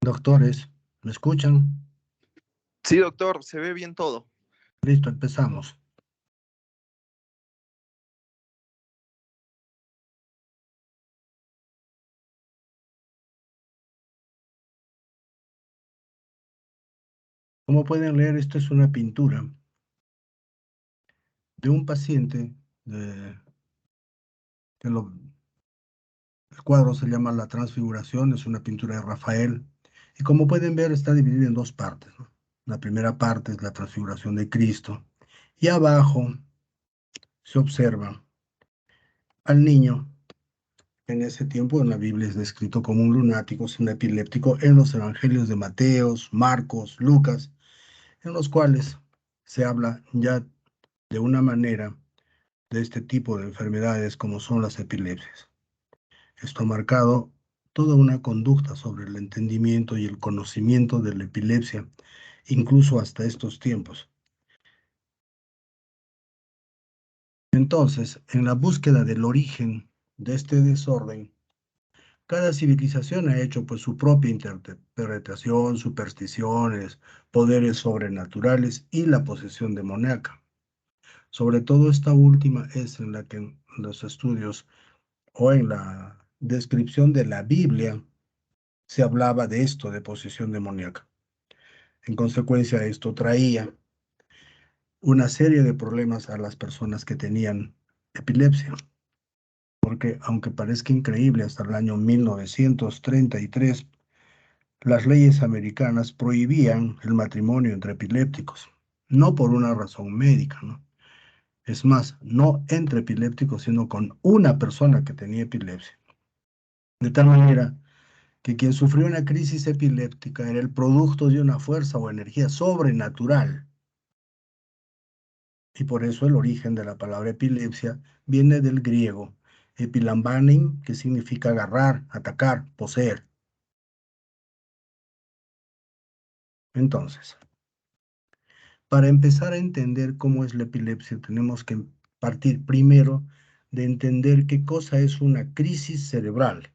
Doctores, ¿me escuchan? Sí, doctor, se ve bien todo. Listo, empezamos. Como pueden leer, esto es una pintura de un paciente. El cuadro se llama La Transfiguración, es una pintura de Rafael. Y como pueden ver, está dividido en dos partes, ¿no? La primera parte es la transfiguración de Cristo. Y abajo se observa al niño. En ese tiempo en la Biblia es descrito como un lunático, es un epiléptico en los evangelios de Mateos, Marcos, Lucas, en los cuales se habla ya de una manera de este tipo de enfermedades como son las epilepsias. Esto ha marcado toda una conducta sobre el entendimiento y el conocimiento de la epilepsia, incluso hasta estos tiempos. Entonces, en la búsqueda del origen de este desorden, cada civilización ha hecho pues su propia interpretación, supersticiones, poderes sobrenaturales y la posesión demoníaca. Sobre todo esta última es en la que en los estudios o en la descripción de la Biblia se hablaba de esto, de posesión demoníaca. En consecuencia, esto traía una serie de problemas a las personas que tenían epilepsia, porque aunque parezca increíble, hasta el año 1933, las leyes americanas prohibían el matrimonio entre epilépticos, no por una razón médica, ¿no? Es más, no entre epilépticos, sino con una persona que tenía epilepsia. De tal manera que quien sufrió una crisis epiléptica era el producto de una fuerza o energía sobrenatural. Y por eso el origen de la palabra epilepsia viene del griego epilambanin, que significa agarrar, atacar, poseer. Entonces, para empezar a entender cómo es la epilepsia, tenemos que partir primero de entender qué cosa es una crisis cerebral.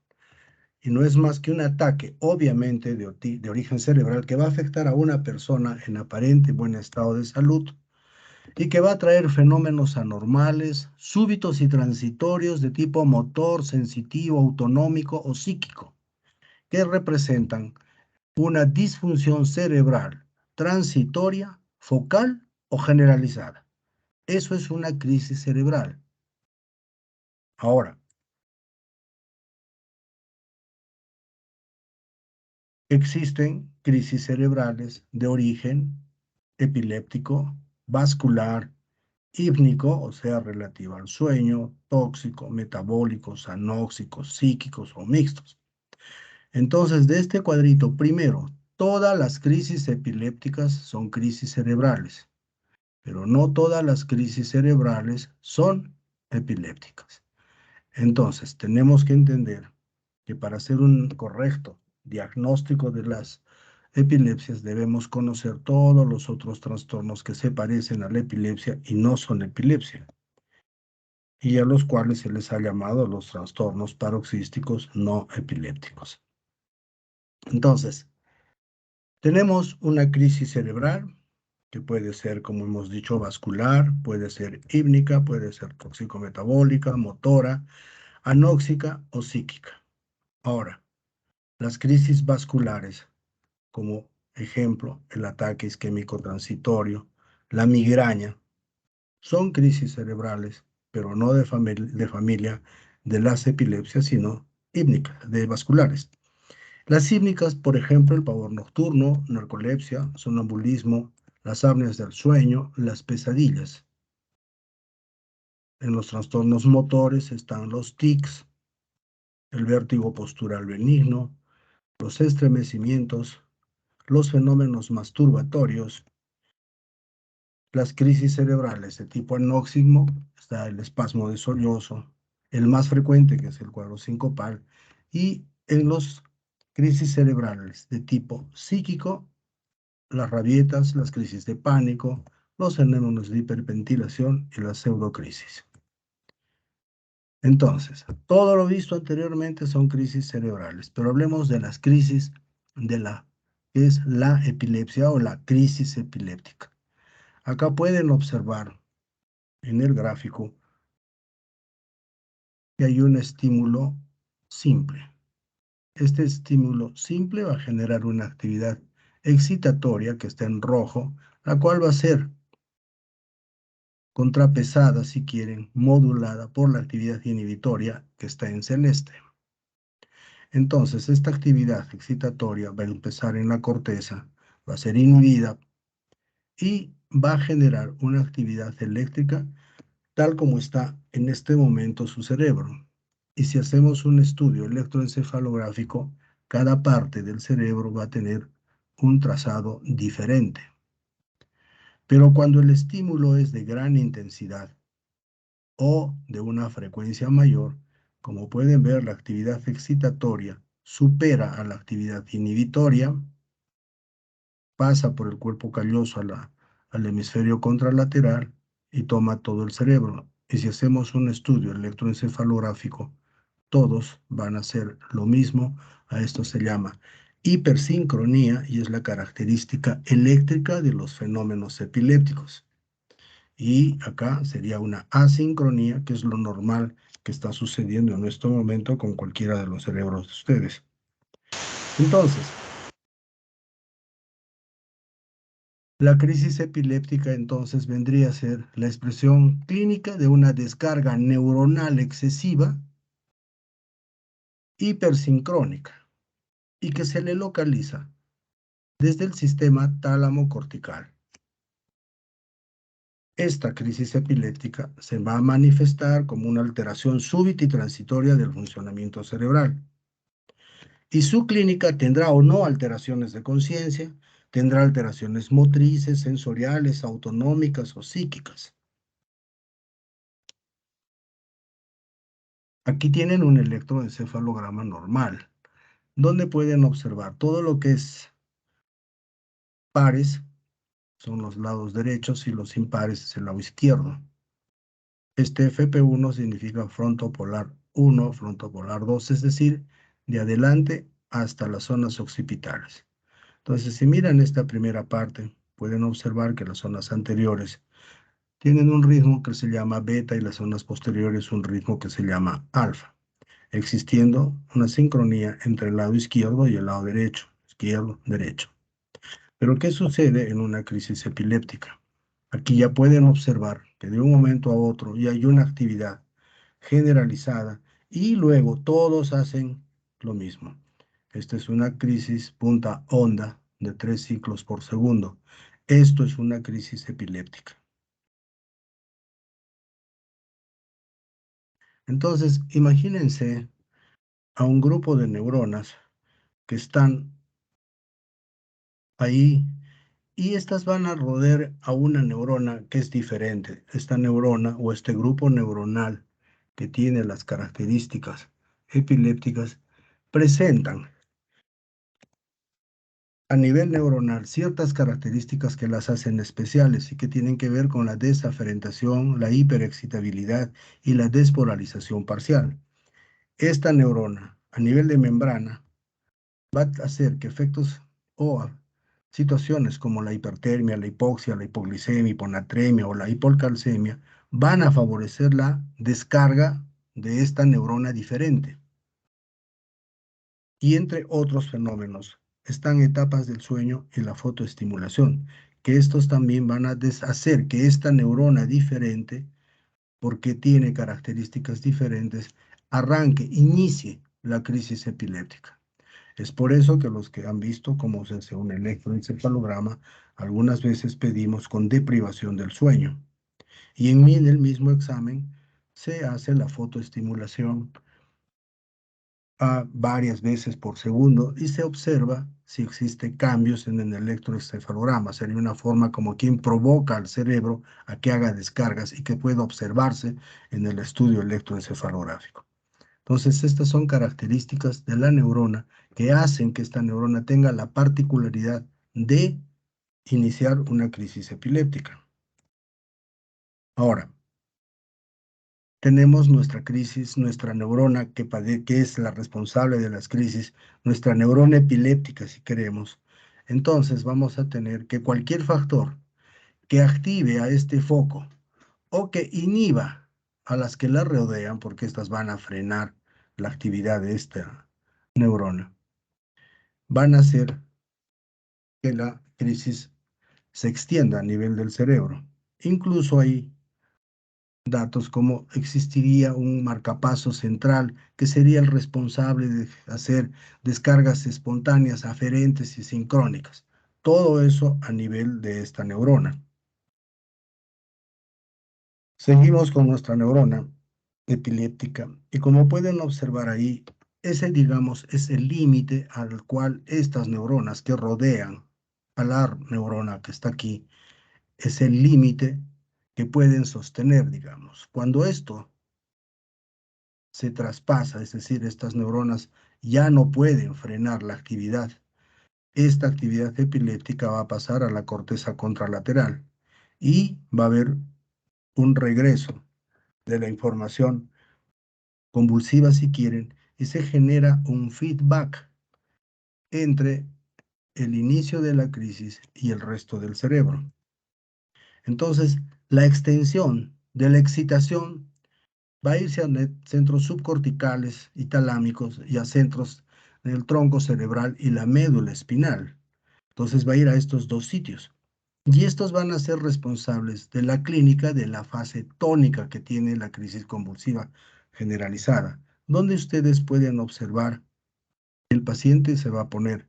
Y no es más que un ataque, obviamente, de origen cerebral que va a afectar a una persona en aparente buen estado de salud y que va a traer fenómenos anormales, súbitos y transitorios de tipo motor, sensitivo, autonómico o psíquico, que representan una disfunción cerebral transitoria, focal o generalizada. Eso es una crisis cerebral. Ahora, existen crisis cerebrales de origen epiléptico, vascular, hípnico, o sea, relativa al sueño, tóxico, metabólicos, anóxicos, psíquicos o mixtos. Entonces, de este cuadrito, primero, todas las crisis epilépticas son crisis cerebrales, pero no todas las crisis cerebrales son epilépticas. Entonces, tenemos que entender que para hacer un correcto diagnóstico de las epilepsias debemos conocer todos los otros trastornos que se parecen a la epilepsia y no son epilepsia, y a los cuales se les ha llamado los trastornos paroxísticos no epilépticos. Entonces, tenemos una crisis cerebral que puede ser, como hemos dicho, vascular, puede ser hípnica, puede ser tóxico-metabólica, motora, anóxica o psíquica. Ahora, las crisis vasculares, como ejemplo, el ataque isquémico transitorio, la migraña, son crisis cerebrales, pero no de familia de las epilepsias, sino hípnicas, de vasculares. Las hípnicas, por ejemplo, el pavor nocturno, narcolepsia, sonambulismo, las apneas del sueño, las pesadillas. En los trastornos motores están los tics, el vértigo postural benigno, los estremecimientos, los fenómenos masturbatorios, las crisis cerebrales de tipo anóxico, está el espasmo de sollozo, el más frecuente que es el cuadro sincopal, y en los crisis cerebrales de tipo psíquico, las rabietas, las crisis de pánico, los fenómenos de hiperventilación y la pseudocrisis. Entonces, todo lo visto anteriormente son crisis cerebrales, pero hablemos de las crisis de la que es la epilepsia o la crisis epiléptica. Acá pueden observar en el gráfico que hay un estímulo simple. Este estímulo simple va a generar una actividad excitatoria que está en rojo, la cual va a ser contrapesada, si quieren, modulada por la actividad inhibitoria que está en celeste. Entonces, esta actividad excitatoria va a empezar en la corteza, va a ser inhibida y va a generar una actividad eléctrica tal como está en este momento su cerebro. Y si hacemos un estudio electroencefalográfico, cada parte del cerebro va a tener un trazado diferente. Pero cuando el estímulo es de gran intensidad o de una frecuencia mayor, como pueden ver, la actividad excitatoria supera a la actividad inhibitoria, pasa por el cuerpo calloso al hemisferio contralateral y toma todo el cerebro. Y si hacemos un estudio electroencefalográfico, todos van a hacer lo mismo. A esto se llama hipersincronía y es la característica eléctrica de los fenómenos epilépticos. Y acá sería una asincronía, que es lo normal que está sucediendo en este momento con cualquiera de los cerebros de ustedes. Entonces, la crisis epiléptica entonces vendría a ser la expresión clínica de una descarga neuronal excesiva, hipersincrónica, y que se le localiza desde el sistema tálamo cortical. Esta crisis epiléptica se va a manifestar como una alteración súbita y transitoria del funcionamiento cerebral. Y su clínica tendrá o no alteraciones de conciencia, tendrá alteraciones motrices, sensoriales, autonómicas o psíquicas. Aquí tienen un electroencefalograma normal, donde pueden observar todo lo que es pares, son los lados derechos, y los impares es el lado izquierdo. Este FP1 significa frontopolar 1, frontopolar 2, es decir, de adelante hasta las zonas occipitales. Entonces, si miran esta primera parte, pueden observar que las zonas anteriores tienen un ritmo que se llama beta y las zonas posteriores un ritmo que se llama alfa, existiendo una sincronía entre el lado izquierdo y el lado derecho, izquierdo, derecho. Pero ¿qué sucede en una crisis epiléptica? Aquí ya pueden observar que de un momento a otro ya hay una actividad generalizada y luego todos hacen lo mismo. Esta es una crisis punta onda de 3 ciclos por segundo. Esto es una crisis epiléptica. Entonces, imagínense a un grupo de neuronas que están ahí y estas van a rodear a una neurona que es diferente. Esta neurona o este grupo neuronal que tiene las características epilépticas presentan a nivel neuronal ciertas características que las hacen especiales y que tienen que ver con la desaferentación, la hiperexcitabilidad y la despolarización parcial. Esta neurona a nivel de membrana va a hacer que efectos o situaciones como la hipertermia, la hipoxia, la hipoglicemia, hiponatremia o la hipocalcemia van a favorecer la descarga de esta neurona diferente. Y entre otros fenómenos están etapas del sueño y la fotoestimulación, que estos también van a hacer que esta neurona diferente, porque tiene características diferentes, arranque, inicie la crisis epiléptica. Es por eso que los que han visto cómo se hace un electroencefalograma, algunas veces pedimos con deprivación del sueño. Y en el mismo examen se hace la fotoestimulación a varias veces por segundo y se observa si existen cambios en el electroencefalograma. Sería una forma como quien provoca al cerebro a que haga descargas y que pueda observarse en el estudio electroencefalográfico. Entonces, estas son características de la neurona que hacen que esta neurona tenga la particularidad de iniciar una crisis epiléptica. Ahora, tenemos nuestra crisis, nuestra neurona que es la responsable de las crisis, nuestra neurona epiléptica, si queremos. Entonces vamos a tener que cualquier factor que active a este foco o que inhiba a las que la rodean, porque estas van a frenar la actividad de esta neurona, van a hacer que la crisis se extienda a nivel del cerebro. Incluso hay datos como existiría un marcapaso central que sería el responsable de hacer descargas espontáneas, aferentes y sincrónicas. Todo eso a nivel de esta neurona. Seguimos con nuestra neurona epiléptica y como pueden observar ahí, ese, digamos, es el límite al cual estas neuronas que rodean a la neurona que está aquí, es el límite que pueden sostener, digamos. Cuando esto se traspasa, es decir, estas neuronas ya no pueden frenar la actividad, esta actividad epiléptica va a pasar a la corteza contralateral y va a haber un regreso de la información convulsiva, si quieren, y se genera un feedback entre el inicio de la crisis y el resto del cerebro. Entonces, la extensión de la excitación va a irse a centros subcorticales y talámicos y a centros del tronco cerebral y la médula espinal. Entonces va a ir a estos dos sitios. Y estos van a ser responsables de la clínica de la fase tónica que tiene la crisis convulsiva generalizada, donde ustedes pueden observar que el paciente se va a poner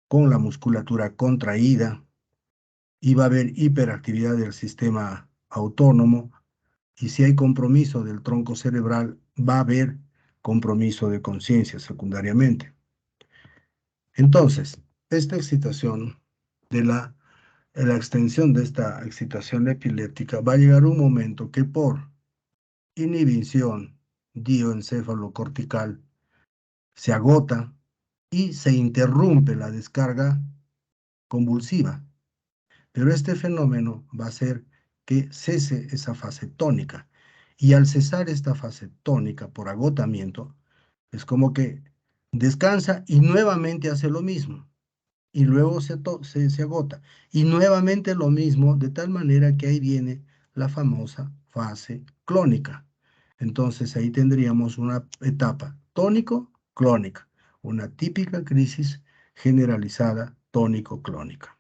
con la musculatura contraída y va a haber hiperactividad del sistema autónomo, y si hay compromiso del tronco cerebral, va a haber compromiso de conciencia secundariamente. Entonces, esta excitación de la extensión de esta excitación epiléptica va a llegar un momento que por inhibición dioencefalocortical se agota y se interrumpe la descarga convulsiva. Pero este fenómeno va a hacer que cese esa fase tónica. Y al cesar esta fase tónica por agotamiento, es como que descansa y nuevamente hace lo mismo. Y luego se agota. Y nuevamente lo mismo, de tal manera que ahí viene la famosa fase clónica. Entonces ahí tendríamos una etapa tónico-clónica, una típica crisis generalizada tónico-clónica.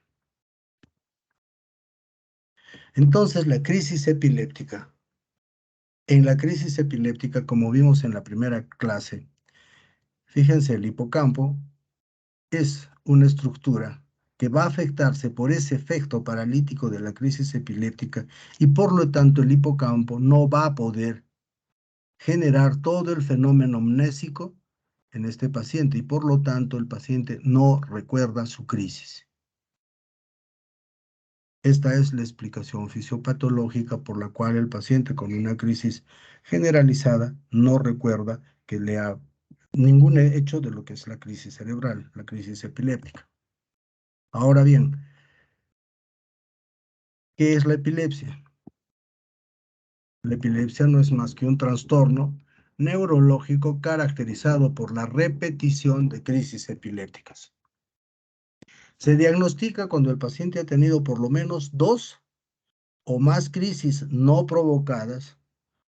Entonces, la crisis epiléptica. En la crisis epiléptica, como vimos en la primera clase, fíjense, el hipocampo es una estructura que va a afectarse por ese efecto paralítico de la crisis epiléptica y por lo tanto el hipocampo no va a poder generar todo el fenómeno amnésico en este paciente y por lo tanto el paciente no recuerda su crisis. Esta es la explicación fisiopatológica por la cual el paciente con una crisis generalizada no recuerda que le ha ningún hecho de lo que es la crisis cerebral, la crisis epiléptica. Ahora bien, ¿qué es la epilepsia? La epilepsia no es más que un trastorno neurológico caracterizado por la repetición de crisis epilépticas. Se diagnostica cuando el paciente ha tenido por lo menos 2 o más crisis no provocadas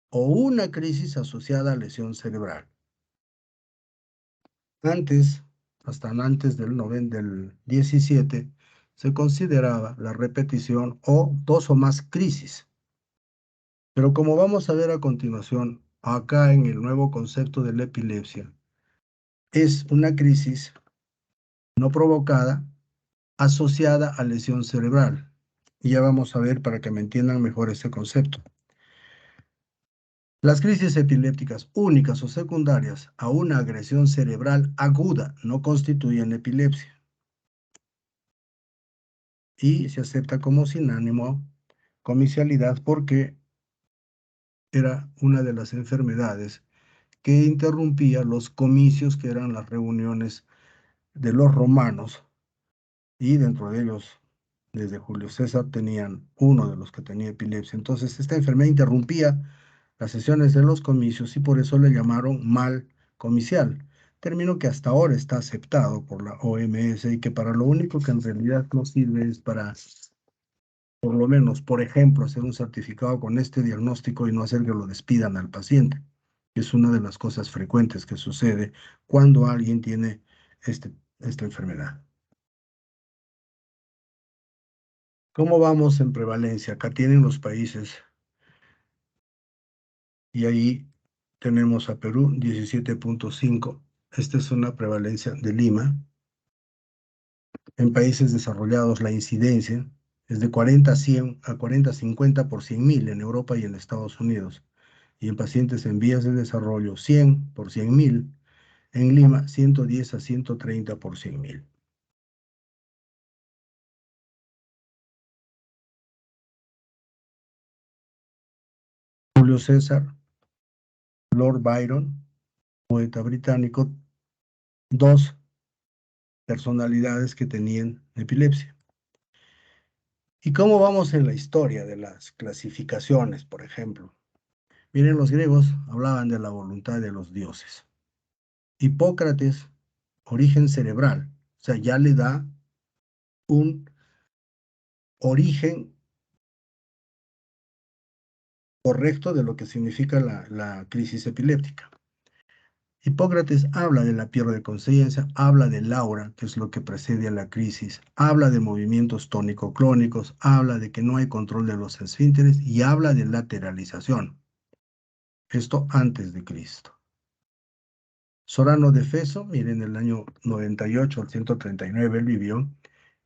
o una crisis asociada a lesión cerebral. Antes, hasta antes del 17, se consideraba la repetición o 2 o más crisis. Pero como vamos a ver a continuación, acá en el nuevo concepto de la epilepsia, es una crisis no provocada asociada a lesión cerebral. Y ya vamos a ver para que me entiendan mejor este concepto. Las crisis epilépticas únicas o secundarias a una agresión cerebral aguda no constituyen epilepsia y se acepta como sinónimo comicialidad porque era una de las enfermedades que interrumpía los comicios, que eran las reuniones de los romanos, y dentro de ellos, desde Julio César, tenían uno de los que tenía epilepsia. Entonces, esta enfermedad interrumpía las sesiones de los comicios y por eso le llamaron mal comicial, término que hasta ahora está aceptado por la OMS y que para lo único que en realidad no sirve es para, por lo menos, por ejemplo, hacer un certificado con este diagnóstico y no hacer que lo despidan al paciente, que es una de las cosas frecuentes que sucede cuando alguien tiene esta enfermedad. ¿Cómo vamos en prevalencia? Acá tienen los países y ahí tenemos a Perú 17.5. Esta es una prevalencia de Lima. En países desarrollados la incidencia es de 40 a 100 a 40 a 50 por 100.000 en Europa y en Estados Unidos. Y en pacientes en vías de desarrollo 100 por 100.000. En Lima 110 a 130 por 100.000. Julio César, Lord Byron, poeta británico, dos personalidades que tenían epilepsia. ¿Y cómo vamos en la historia de las clasificaciones, por ejemplo? Miren, los griegos hablaban de la voluntad de los dioses. Hipócrates, origen cerebral, o sea, ya le da un origen correcto de lo que significa la crisis epiléptica. Hipócrates habla de la pierde de conciencia, habla del aura, que es lo que precede a la crisis, habla de movimientos tónico-clónicos, habla de que no hay control de los esfínteres y habla de lateralización. Esto antes de Cristo. Sorano de Feso, miren, el año 98 al 139 él vivió,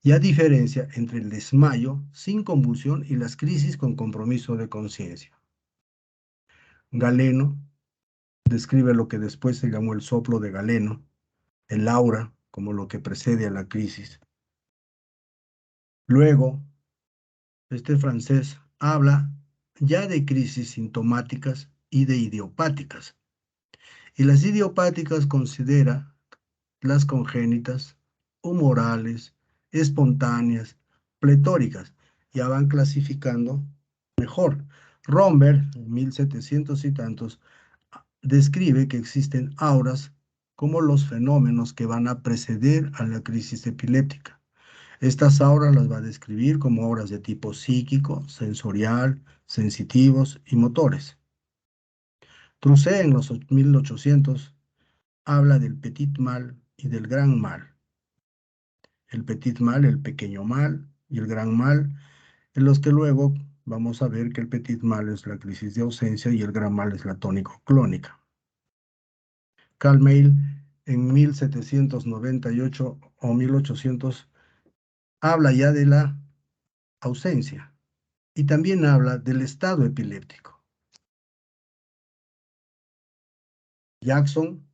y a diferencia entre el desmayo sin convulsión y las crisis con compromiso de conciencia. Galeno describe lo que después se llamó el soplo de Galeno, el aura, como lo que precede a la crisis. Luego, este francés habla ya de crisis sintomáticas y de idiopáticas. Y las idiopáticas considera las congénitas, humorales, espontáneas, pletóricas. Ya van clasificando mejor. Romberg, en 1700 y tantos, describe que existen auras como los fenómenos que van a preceder a la crisis epiléptica. Estas auras las va a describir como auras de tipo psíquico, sensorial, sensitivos y motores. Troussé en los 1800 habla del petit mal y del gran mal. El petit mal, el pequeño mal, y el gran mal, en los que luego vamos a ver que el petit mal es la crisis de ausencia y el gran mal es la tónico-clónica. Karl May en 1798 o 1800 habla ya de la ausencia y también habla del estado epiléptico. Jackson,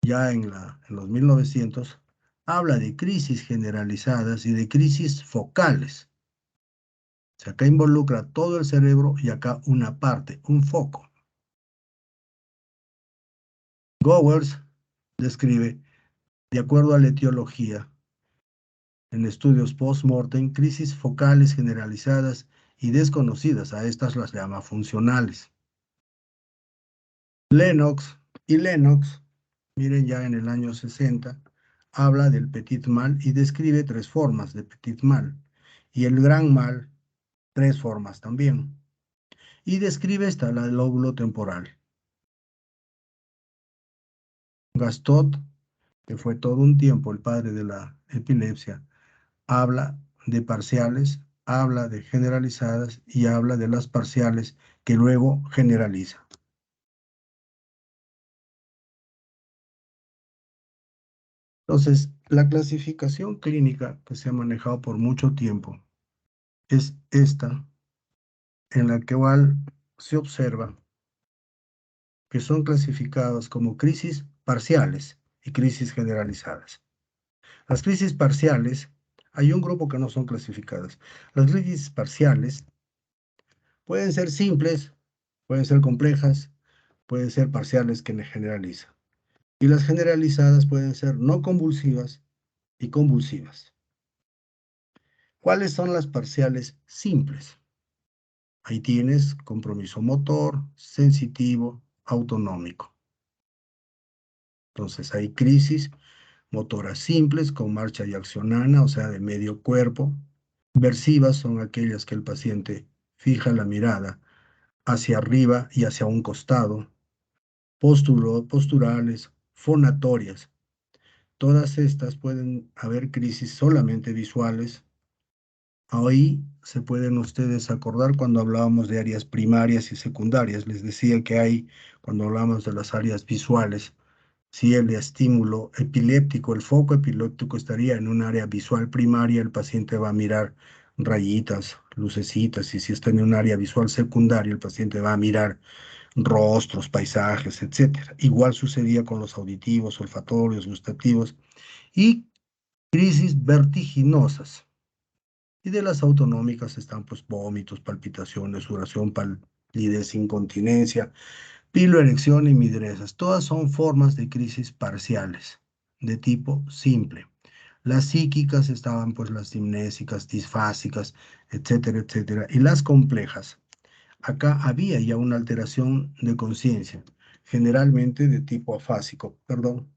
ya en los 1900, habla de crisis generalizadas y de crisis focales. O sea, acá involucra todo el cerebro y acá una parte, un foco. Gowers describe, de acuerdo a la etiología, en estudios post-mortem, crisis focales generalizadas y desconocidas. A estas las llama funcionales. Lennox, miren ya en el año 60, habla del petit mal y describe tres formas de petit mal. Y el gran mal, tres formas también. Y describe esta, la del lóbulo temporal. Gastot, que fue todo un tiempo el padre de la epilepsia, habla de parciales, habla de generalizadas y habla de las parciales que luego generaliza. Entonces, la clasificación clínica que se ha manejado por mucho tiempo es esta, en la que igual se observa que son clasificadas como crisis parciales y crisis generalizadas. Las crisis parciales, hay un grupo que no son clasificadas. Las crisis parciales pueden ser simples, pueden ser complejas, pueden ser parciales que generalizan. Y las generalizadas pueden ser no convulsivas y convulsivas. ¿Cuáles son las parciales simples? Ahí tienes compromiso motor, sensitivo, autonómico. Entonces hay crisis motoras simples con marcha y acción ana, o sea, de medio cuerpo. Versivas son aquellas que el paciente fija la mirada hacia arriba y hacia un costado. Posturales, fonatorias. Todas estas pueden haber crisis solamente visuales. Ahí se pueden ustedes acordar cuando hablábamos de áreas primarias y secundarias. Les decía que hay, cuando hablamos de las áreas visuales, si el estímulo epiléptico, el foco epiléptico estaría en un área visual primaria, el paciente va a mirar rayitas, lucecitas, y si está en un área visual secundaria, el paciente va a mirar rostros, paisajes, etcétera. Igual sucedía con los auditivos, olfatorios, gustativos y crisis vertiginosas. Y de las autonómicas están pues vómitos, palpitaciones, sudoración, palidez, incontinencia, piloerección y midriasas. Todas son formas de crisis parciales de tipo simple. Las psíquicas estaban pues las dimnésicas, disfásicas, etcétera, etcétera. Y las complejas. Acá había ya una alteración de conciencia, generalmente de tipo afásico. Perdón,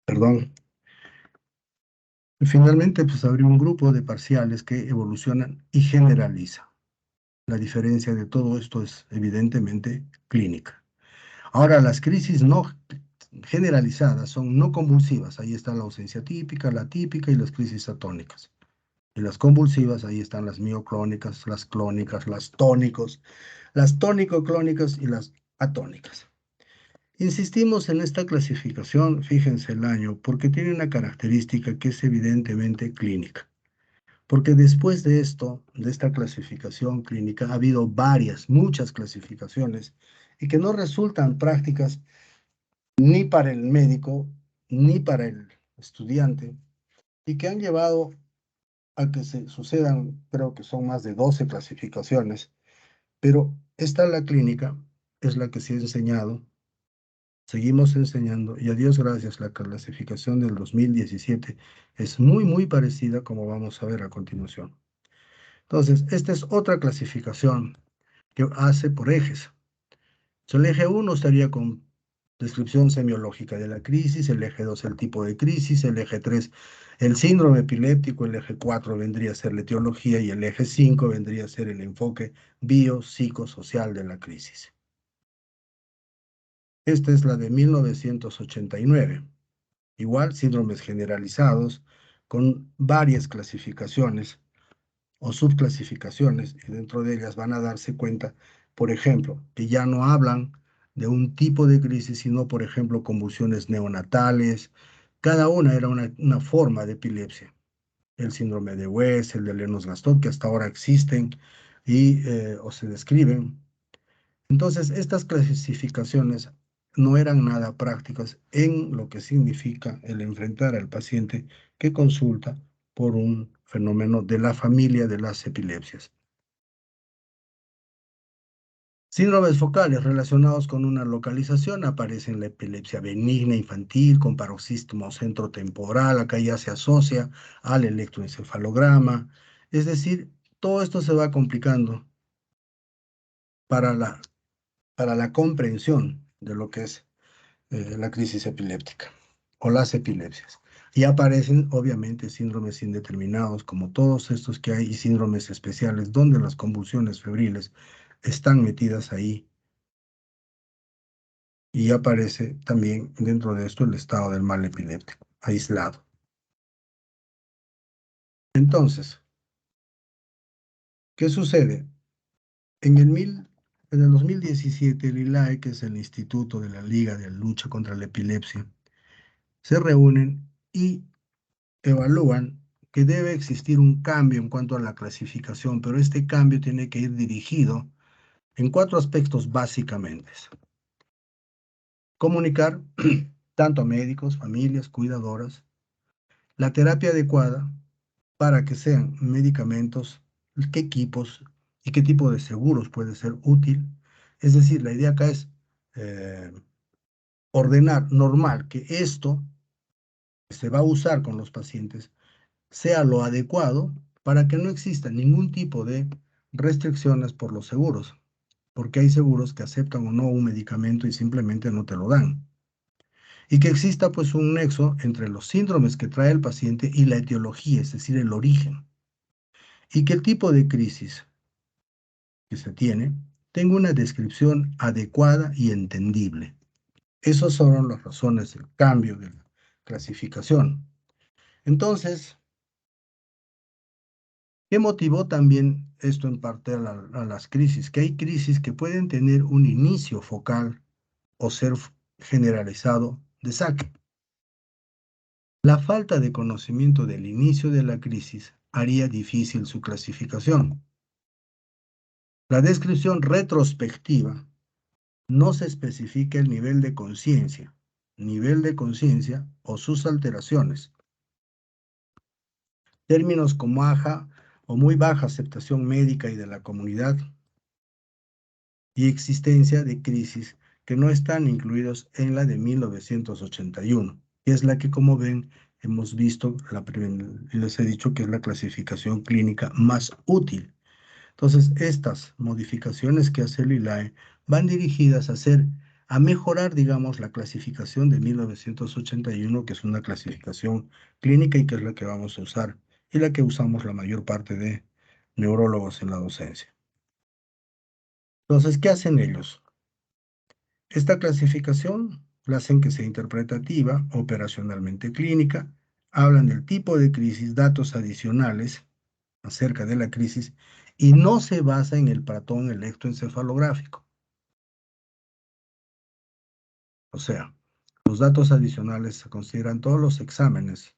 perdón. Finalmente, pues abrió un grupo de parciales que evolucionan y generalizan. La diferencia de todo esto es evidentemente clínica. Ahora, las crisis no generalizadas son no convulsivas. Ahí está la ausencia típica, la típica y las crisis atónicas. Y las convulsivas, ahí están las mioclónicas, las clónicas, las tónico-clónicas y las atónicas. Insistimos en esta clasificación, fíjense el año, porque tiene una característica que es evidentemente clínica. Porque después de esto, de esta clasificación clínica, ha habido muchas clasificaciones, y que no resultan prácticas ni para el médico, ni para el estudiante, y que han llevado a que se sucedan, creo que son más de 12 clasificaciones, pero esta la clínica, es la que se ha enseñado, seguimos enseñando, y a Dios gracias, la clasificación del 2017 es muy, muy parecida, como vamos a ver a continuación. Entonces, esta es otra clasificación que hace por ejes. El eje uno estaría con descripción semiológica de la crisis, el eje 2 el tipo de crisis, el eje 3 el síndrome epiléptico, el eje 4 vendría a ser la etiología y el eje 5 vendría a ser el enfoque biopsicosocial de la crisis. Esta es la de 1989. Igual, síndromes generalizados con varias clasificaciones o subclasificaciones, y dentro de ellas van a darse cuenta, por ejemplo, que ya no hablan de un tipo de crisis, sino, por ejemplo, convulsiones neonatales. Cada una era una forma de epilepsia. El síndrome de West, el de Lennox-Gastaut, que hasta ahora existen o se describen. Entonces, estas clasificaciones no eran nada prácticas en lo que significa el enfrentar al paciente que consulta por un fenómeno de la familia de las epilepsias. Síndromes focales relacionados con una localización aparecen la epilepsia benigna infantil con paroxismo centrotemporal, acá ya se asocia al electroencefalograma, es decir, todo esto se va complicando para la comprensión de lo que es la crisis epiléptica o las epilepsias. Y aparecen obviamente síndromes indeterminados como todos estos que hay y síndromes especiales donde las convulsiones febriles están metidas ahí y aparece también dentro de esto el estado del mal epiléptico, aislado. Entonces, ¿qué sucede? En el 2017, el ILAE, que es el Instituto de la Liga de Lucha contra la Epilepsia, se reúnen y evalúan que debe existir un cambio en cuanto a la clasificación, pero este cambio tiene que ir dirigido en 4 aspectos básicamente. Comunicar tanto a médicos, familias, cuidadoras, la terapia adecuada para que sean medicamentos, qué equipos y qué tipo de seguros puede ser útil. Es decir, la idea acá es eh, ordenar normal que esto que se va a usar con los pacientes sea lo adecuado para que no exista ningún tipo de restricciones por los seguros, porque hay seguros que aceptan o no un medicamento y simplemente no te lo dan. Y que exista pues un nexo entre los síndromes que trae el paciente y la etiología, es decir, el origen. Y que el tipo de crisis que se tiene tenga una descripción adecuada y entendible. Esas son las razones del cambio de la clasificación. Entonces, ¿qué motivó también esto en parte a las crisis? Que hay crisis que pueden tener un inicio focal o ser generalizado de saque. La falta de conocimiento del inicio de la crisis haría difícil su clasificación. La descripción retrospectiva no se especifica el nivel de conciencia o sus alteraciones. Términos como baja o muy baja aceptación médica y de la comunidad y existencia de crisis que no están incluidos en la de 1981, que es la que, como ven, hemos visto, les he dicho que es la clasificación clínica más útil. Entonces, estas modificaciones que hace el ILAE van dirigidas a mejorar, digamos, la clasificación de 1981, que es una clasificación clínica y que es la que vamos a usar y la que usamos la mayor parte de neurólogos en la docencia. Entonces, ¿qué hacen ellos? Esta clasificación la hacen que sea interpretativa, operacionalmente clínica, hablan del tipo de crisis, datos adicionales acerca de la crisis y no se basa en el patrón electroencefalográfico. O sea, los datos adicionales se consideran todos los exámenes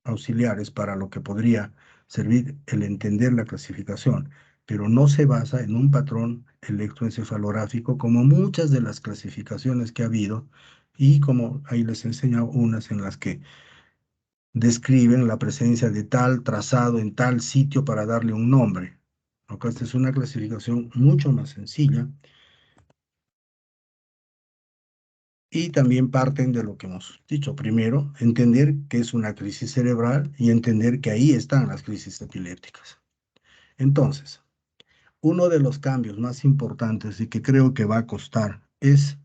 auxiliares para lo que podría servir el entender la clasificación, pero no se basa en un patrón electroencefalográfico como muchas de las clasificaciones que ha habido y como ahí les he enseñado unas en las que describen la presencia de tal trazado en tal sitio para darle un nombre. Acá esta es una clasificación mucho más sencilla y también parten de lo que hemos dicho. Primero, entender que es una crisis cerebral y entender que ahí están las crisis epilépticas. Entonces, uno de los cambios más importantes y que creo que va a costar es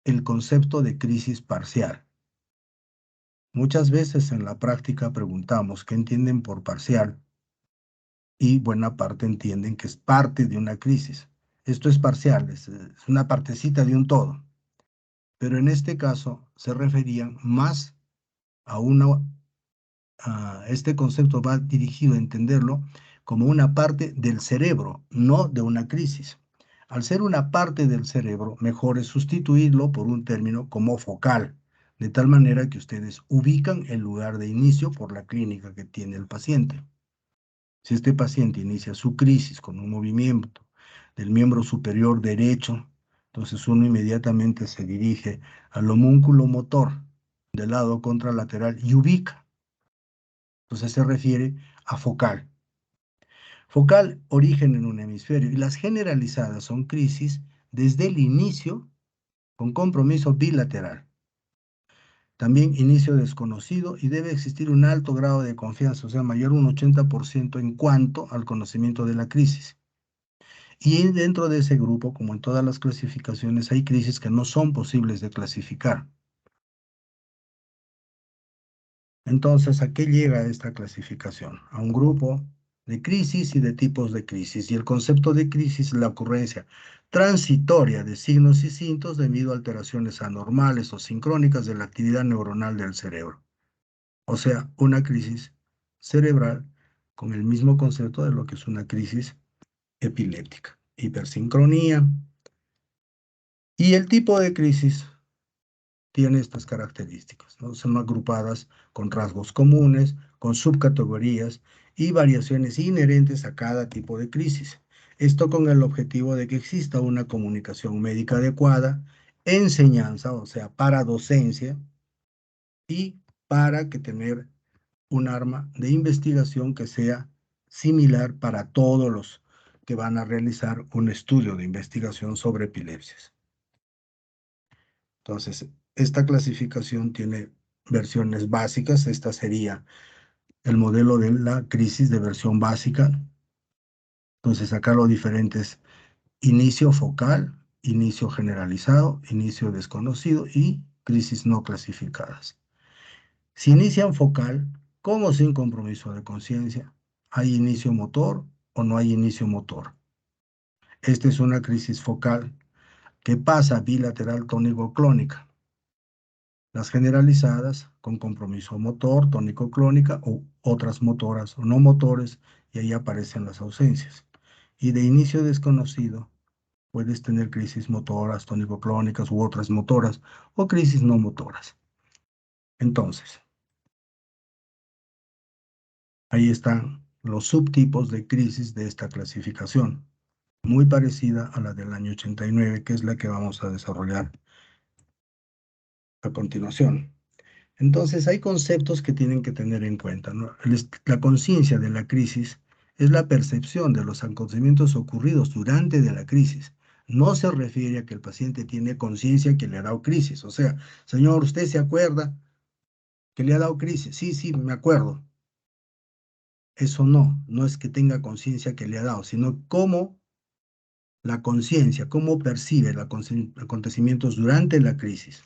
el concepto de crisis parcial. Muchas veces en la práctica preguntamos qué entienden por parcial y buena parte entienden que es parte de una crisis. Esto es parcial, es una partecita de un todo. Pero en este caso se referían más a este concepto va dirigido a entenderlo como una parte del cerebro, no de una crisis. Al ser una parte del cerebro, mejor es sustituirlo por un término como focal, de tal manera que ustedes ubican el lugar de inicio por la clínica que tiene el paciente. Si este paciente inicia su crisis con un movimiento del miembro superior derecho, entonces uno inmediatamente se dirige al homúnculo motor del lado contralateral y ubica. Entonces se refiere a focal. Focal, origen en un hemisferio, y las generalizadas son crisis desde el inicio con compromiso bilateral. También inicio desconocido y debe existir un alto grado de confianza, o sea, mayor un 80% en cuanto al conocimiento de la crisis. Y dentro de ese grupo, como en todas las clasificaciones, hay crisis que no son posibles de clasificar. Entonces, ¿a qué llega esta clasificación? A un grupo de crisis y de tipos de crisis. Y el concepto de crisis es la ocurrencia transitoria de signos y síntomas debido a alteraciones anormales o sincrónicas de la actividad neuronal del cerebro. O sea, una crisis cerebral con el mismo concepto de lo que es una crisis epiléptica. Hipersincronía. Y el tipo de crisis tiene estas características, ¿no? Son agrupadas con rasgos comunes, con subcategorías y variaciones inherentes a cada tipo de crisis. Esto con el objetivo de que exista una comunicación médica adecuada, enseñanza, o sea, para docencia, y para que tener un arma de investigación que sea similar para todos los que van a realizar un estudio de investigación sobre epilepsias. Entonces, esta clasificación tiene versiones básicas. Esta sería el modelo de la crisis de versión básica. Entonces, acá los diferentes: inicio focal, inicio generalizado, inicio desconocido y crisis no clasificadas. Si inician focal, con o sin compromiso de conciencia, ¿hay inicio motor o no hay inicio motor? Esta es una crisis focal que pasa bilateral tónico-clónica. Las generalizadas con compromiso motor, tónico-clónica o otras motoras o no motores, y ahí aparecen las ausencias. Y de inicio desconocido, puedes tener crisis motoras, tónico-clónicas u otras motoras o crisis no motoras. Entonces, ahí están los subtipos de crisis de esta clasificación, muy parecida a la del año 89, que es la que vamos a desarrollar a continuación. Entonces, hay conceptos que tienen que tener en cuenta, ¿no? La conciencia de la crisis es la percepción de los acontecimientos ocurridos durante de la crisis. No se refiere a que el paciente tiene conciencia que le ha dado crisis. O sea, señor, ¿usted se acuerda que le ha dado crisis? Sí, sí, me acuerdo. Eso no es que tenga conciencia que le ha dado, sino cómo la conciencia, cómo percibe los acontecimientos durante la crisis.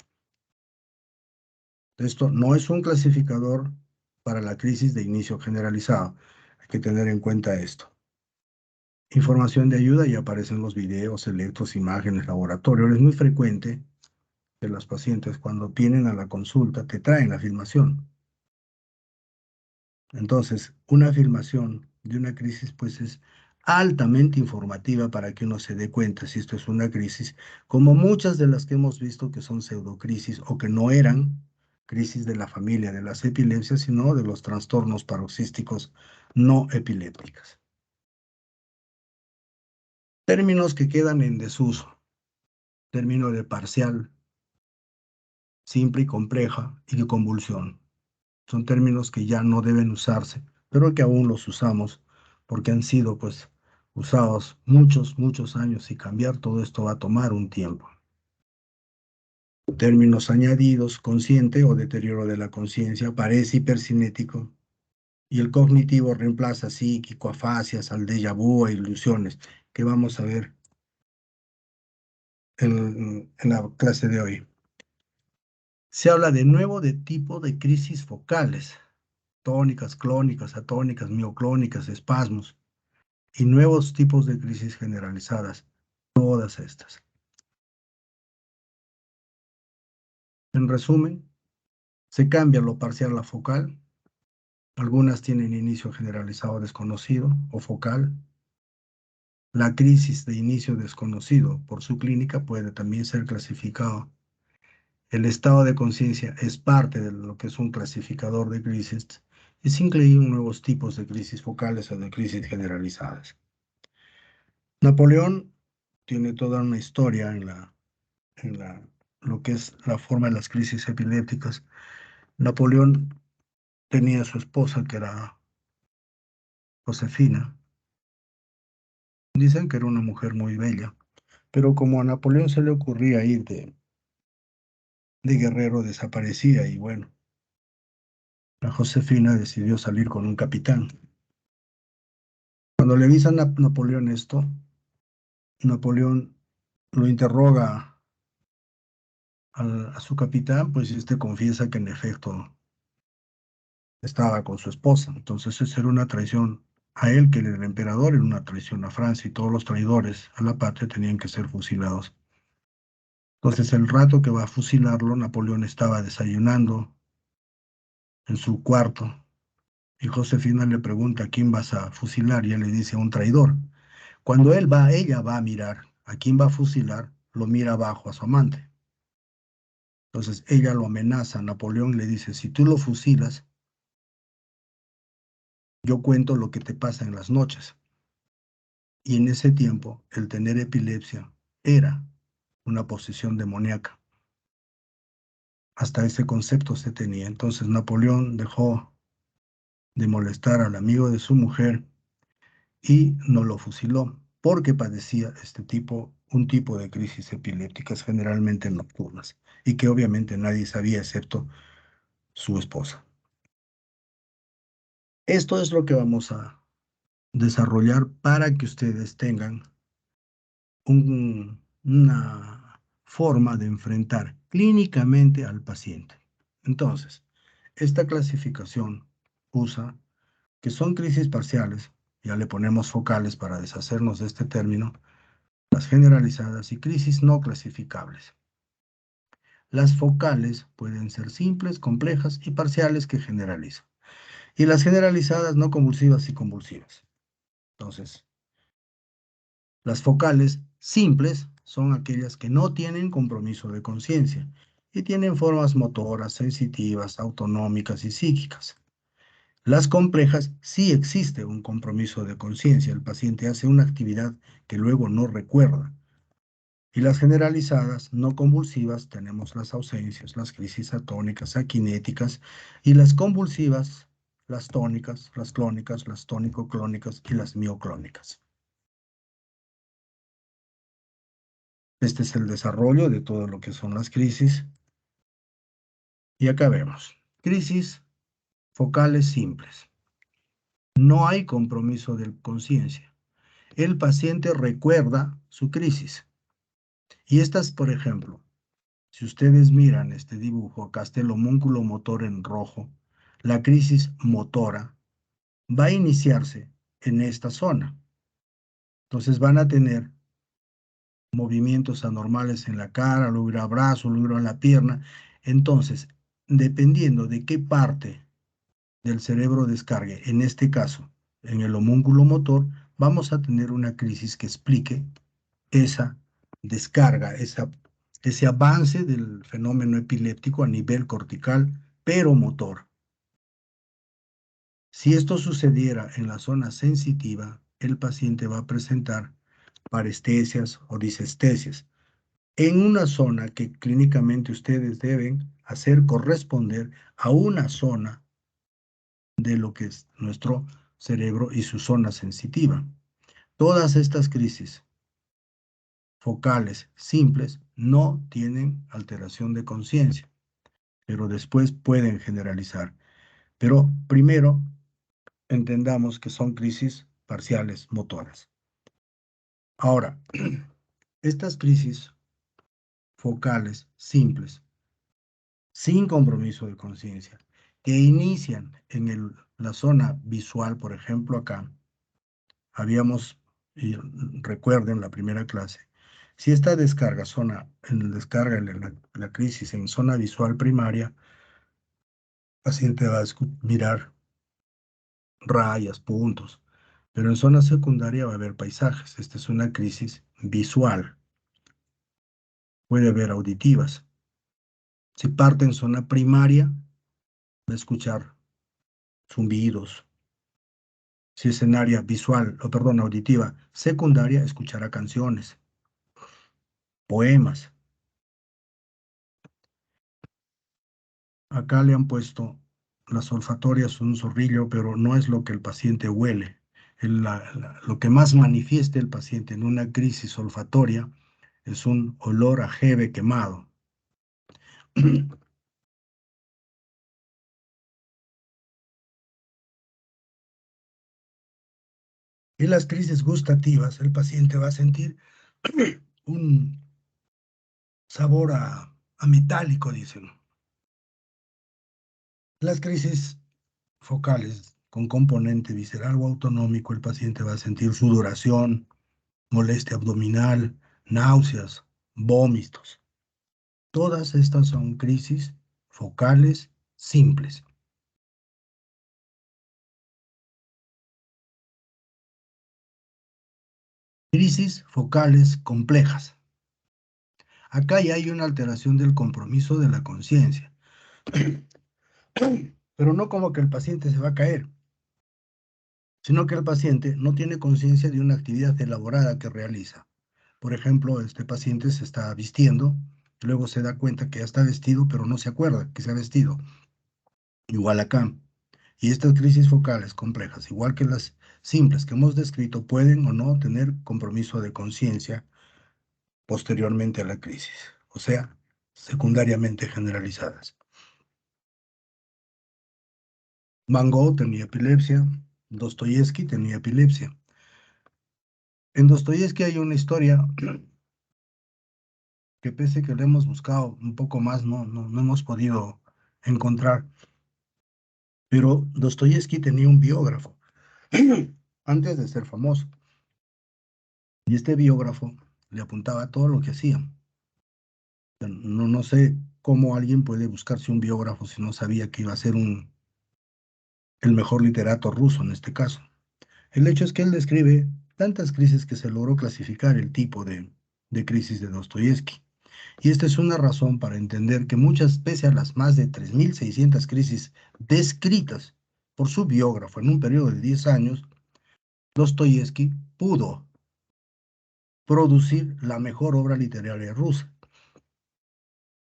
Esto no es un clasificador para la crisis de inicio generalizado. Hay que tener en cuenta esto. Información de ayuda, y aparecen los videos, electros, imágenes, laboratorio. Es muy frecuente que los pacientes, cuando vienen a la consulta, te traen la filmación. Entonces, una filmación de una crisis, pues es altamente informativa para que uno se dé cuenta si esto es una crisis, como muchas de las que hemos visto que son pseudocrisis o que no eran crisis de la familia de las epilepsias, sino de los trastornos paroxísticos no epilépticos. Términos que quedan en desuso: término de parcial, simple y compleja, y de convulsión. Son términos que ya no deben usarse, pero que aún los usamos porque han sido pues usados muchos años, y cambiar todo esto va a tomar un tiempo. Términos añadidos: consciente o deterioro de la conciencia, parece hipercinético, y el cognitivo reemplaza psíquico, afasias, al déjà vu e ilusiones, que vamos a ver en la clase de hoy. Se habla de nuevo de tipo de crisis focales: tónicas, clónicas, atónicas, mioclónicas, espasmos, y nuevos tipos de crisis generalizadas, todas estas. En resumen, se cambia lo parcial a focal. Algunas tienen inicio generalizado desconocido o focal. La crisis de inicio desconocido por su clínica puede también ser clasificado. El estado de conciencia es parte de lo que es un clasificador de crisis, y se incluyen nuevos tipos de crisis focales o de crisis generalizadas. Napoleón tiene toda una historia en lo que es la forma de las crisis epilépticas. Napoleón tenía a su esposa, que era Josefina. Dicen que era una mujer muy bella, pero como a Napoleón se le ocurría ir de guerrero, desaparecía, y bueno, la Josefina decidió salir con un capitán. Cuando le avisan a Napoleón esto, Napoleón lo interroga a su capitán, pues este confiesa que en efecto estaba con su esposa. Entonces esa era una traición a él, que el emperador era una traición a Francia, y todos los traidores a la patria tenían que ser fusilados. Entonces, el rato que va a fusilarlo, Napoleón estaba desayunando en su cuarto, y Josefina le pregunta: ¿a quién vas a fusilar? Y él le dice: a un traidor. Cuando ella va a mirar a quién va a fusilar, lo mira abajo a su amante. Entonces ella lo amenaza, Napoleón le dice, si tú lo fusilas, yo cuento lo que te pasa en las noches. Y en ese tiempo, el tener epilepsia era una posesión demoníaca. Hasta ese concepto se tenía. Entonces Napoleón dejó de molestar al amigo de su mujer y no lo fusiló porque padecía un tipo de crisis epilépticas generalmente nocturnas y que obviamente nadie sabía excepto su esposa. Esto es lo que vamos a desarrollar para que ustedes tengan una forma de enfrentar clínicamente al paciente. Entonces, esta clasificación usa que son crisis parciales, ya le ponemos focales para deshacernos de este término, las generalizadas y crisis no clasificables. Las focales pueden ser simples, complejas y parciales que generalizan. Y las generalizadas no convulsivas y convulsivas. Entonces, las focales simples son aquellas que no tienen compromiso de conciencia y tienen formas motoras, sensitivas, autonómicas y psíquicas. Las complejas sí existe un compromiso de conciencia, el paciente hace una actividad que luego no recuerda. Y las generalizadas no convulsivas tenemos las ausencias, las crisis atónicas, aquinéticas y las convulsivas, las tónicas, las clónicas, las tónico-clónicas y las mioclónicas. Este es el desarrollo de todo lo que son las crisis. Y acá vemos, crisis focales simples. No hay compromiso de conciencia. El paciente recuerda su crisis. Y estas, por ejemplo, si ustedes miran este dibujo, acá está el homúnculo motor en rojo, la crisis motora va a iniciarse en esta zona. Entonces van a tener movimientos anormales en la cara, luego irá brazo, luego irá la pierna. Entonces, dependiendo de qué parte del cerebro descargue, en este caso, en el homúnculo motor, vamos a tener una crisis que explique esa descarga, ese avance del fenómeno epiléptico a nivel cortical, pero motor. Si esto sucediera en la zona sensitiva, el paciente va a presentar parestesias o disestesias en una zona que clínicamente ustedes deben hacer corresponder a una zona de lo que es nuestro cerebro y su zona sensitiva. Todas estas crisis focales simples no tienen alteración de conciencia, pero después pueden generalizar. Pero primero entendamos que son crisis parciales motoras. Ahora, estas crisis focales simples, sin compromiso de conciencia, que inician en la zona visual, por ejemplo, acá, habíamos, y recuerden la primera clase, si esta descarga la crisis en zona visual primaria, el paciente va a mirar rayas, puntos, pero en zona secundaria va a haber paisajes. Esta es una crisis visual. Puede haber auditivas. Si parte en zona primaria, va a escuchar zumbidos. Si es en área visual, o perdón, auditiva secundaria, escuchará canciones, poemas. Acá le han puesto las olfatorias un zorrillo, pero no es lo que el paciente huele. Lo que más manifiesta el paciente en una crisis olfatoria es un olor a jeve quemado. En las crisis gustativas, el paciente va a sentir un sabor a metálico, dicen. Las crisis focales con componente visceral o autonómico, el paciente va a sentir sudoración, molestia abdominal, náuseas, vómitos. Todas estas son crisis focales simples. Crisis focales complejas. Acá ya hay una alteración del compromiso de la conciencia, pero no como que el paciente se va a caer, sino que el paciente no tiene conciencia de una actividad elaborada que realiza. Por ejemplo, este paciente se está vistiendo, luego se da cuenta que ya está vestido, pero no se acuerda que se ha vestido. Igual acá. Y estas crisis focales complejas, igual que las simples que hemos descrito, pueden o no tener compromiso de conciencia posteriormente a la crisis, o sea, secundariamente generalizadas. Van Gogh tenía epilepsia, Dostoyevsky tenía epilepsia. En Dostoyevsky hay una historia que pese que le hemos buscado un poco más, no hemos podido encontrar, pero Dostoyevsky tenía un biógrafo antes de ser famoso, y este biógrafo le apuntaba todo lo que hacía. No sé cómo alguien puede buscarse un biógrafo si no sabía que iba a ser el mejor literato ruso en este caso. El hecho es que él describe tantas crisis que se logró clasificar el tipo de crisis de Dostoyevsky. Y esta es una razón para entender que muchas, pese a las más de 3.600 crisis descritas por su biógrafo en un periodo de 10 años, Dostoyevsky pudo producir la mejor obra literaria rusa.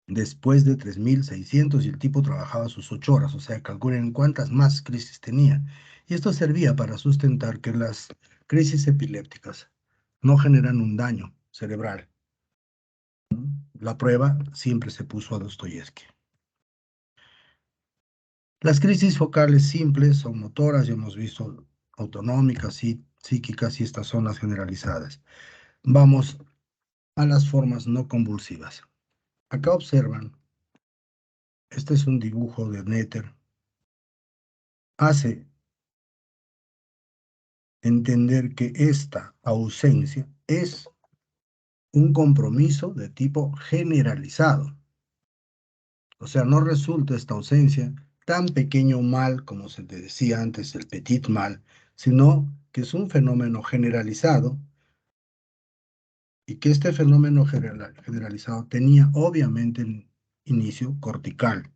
Después de 3.600 y el tipo trabajaba sus 8 horas, o sea, calculen cuántas más crisis tenía. Y esto servía para sustentar que las crisis epilépticas no generan un daño cerebral. La prueba siempre se puso a Dostoyevsky. Las crisis focales simples son motoras, ya hemos visto autonómicas y psíquicas y estas son las generalizadas. Vamos a las formas no convulsivas. Acá observan, este es un dibujo de Netter, hace entender que esta ausencia es un compromiso de tipo generalizado. O sea, no resulta esta ausencia tan pequeño mal como se te decía antes, el petit mal, sino que es un fenómeno generalizado y que este fenómeno generalizado tenía obviamente un inicio cortical.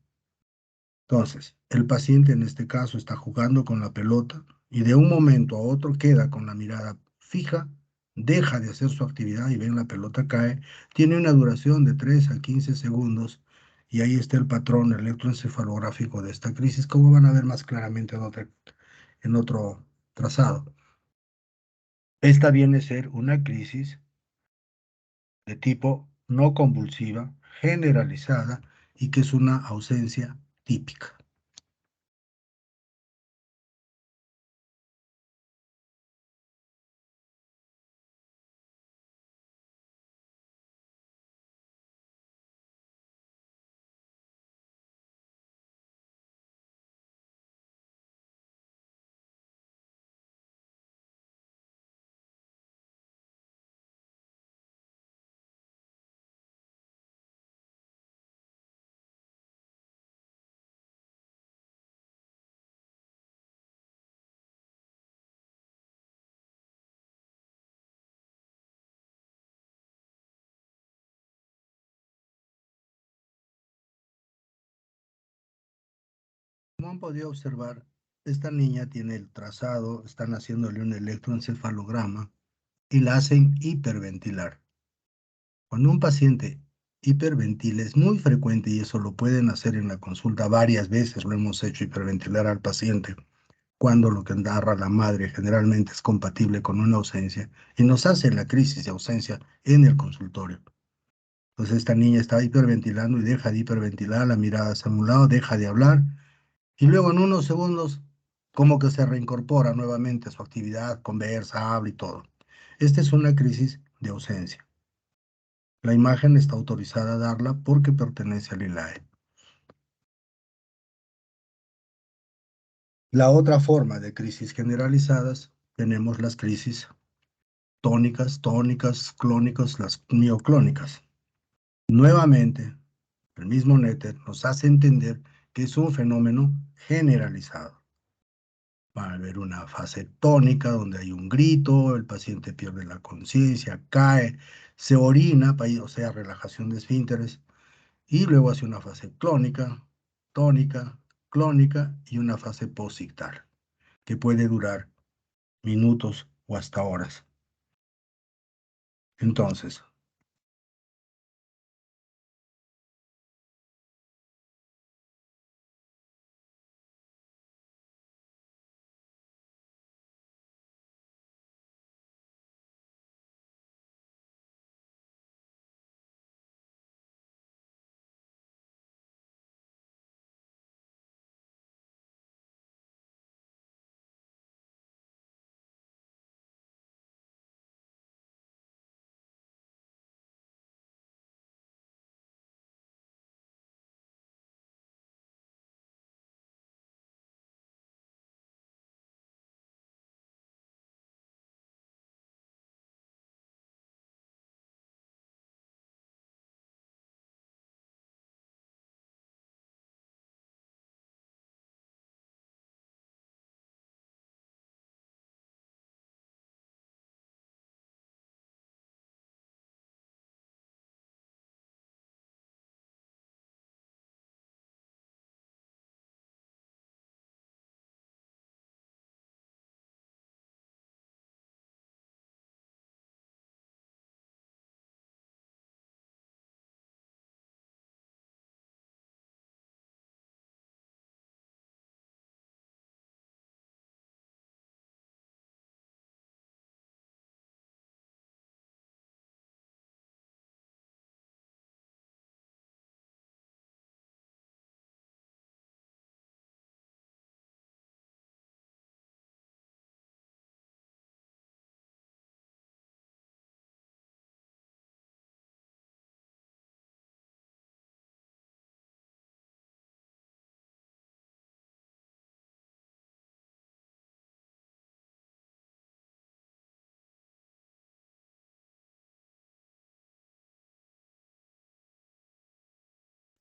Entonces, el paciente en este caso está jugando con la pelota y de un momento a otro queda con la mirada fija, deja de hacer su actividad y ven la pelota cae. Tiene una duración de 3 a 15 segundos y ahí está el patrón electroencefalográfico de esta crisis, como van a ver más claramente en otro trazado. Esta viene a ser una crisis de tipo no convulsiva, generalizada y que es una ausencia típica. Como han podido observar, esta niña tiene el trazado, están haciéndole un electroencefalograma y la hacen hiperventilar. Cuando un paciente hiperventila es muy frecuente y eso lo pueden hacer en la consulta varias veces, lo hemos hecho hiperventilar al paciente, cuando lo que narra la madre generalmente es compatible con una ausencia y nos hace la crisis de ausencia en el consultorio. Entonces esta niña está hiperventilando y deja de hiperventilar, la mirada hacia un lado, deja de hablar y luego en unos segundos como que se reincorpora nuevamente a su actividad, conversa, habla y todo. Esta es una crisis de ausencia. La imagen está autorizada a darla porque pertenece al ILAE. La otra forma de crisis generalizadas, tenemos las crisis tónicas, clónicas, las mioclónicas. Nuevamente, el mismo Netter nos hace entender que es un fenómeno generalizado. Va a haber una fase tónica donde hay un grito, el paciente pierde la conciencia, cae, Se orina, o sea, relajación de esfínteres, y luego hace una fase clónica, tónica, clónica y una fase posictal, que puede durar minutos o hasta horas. Entonces,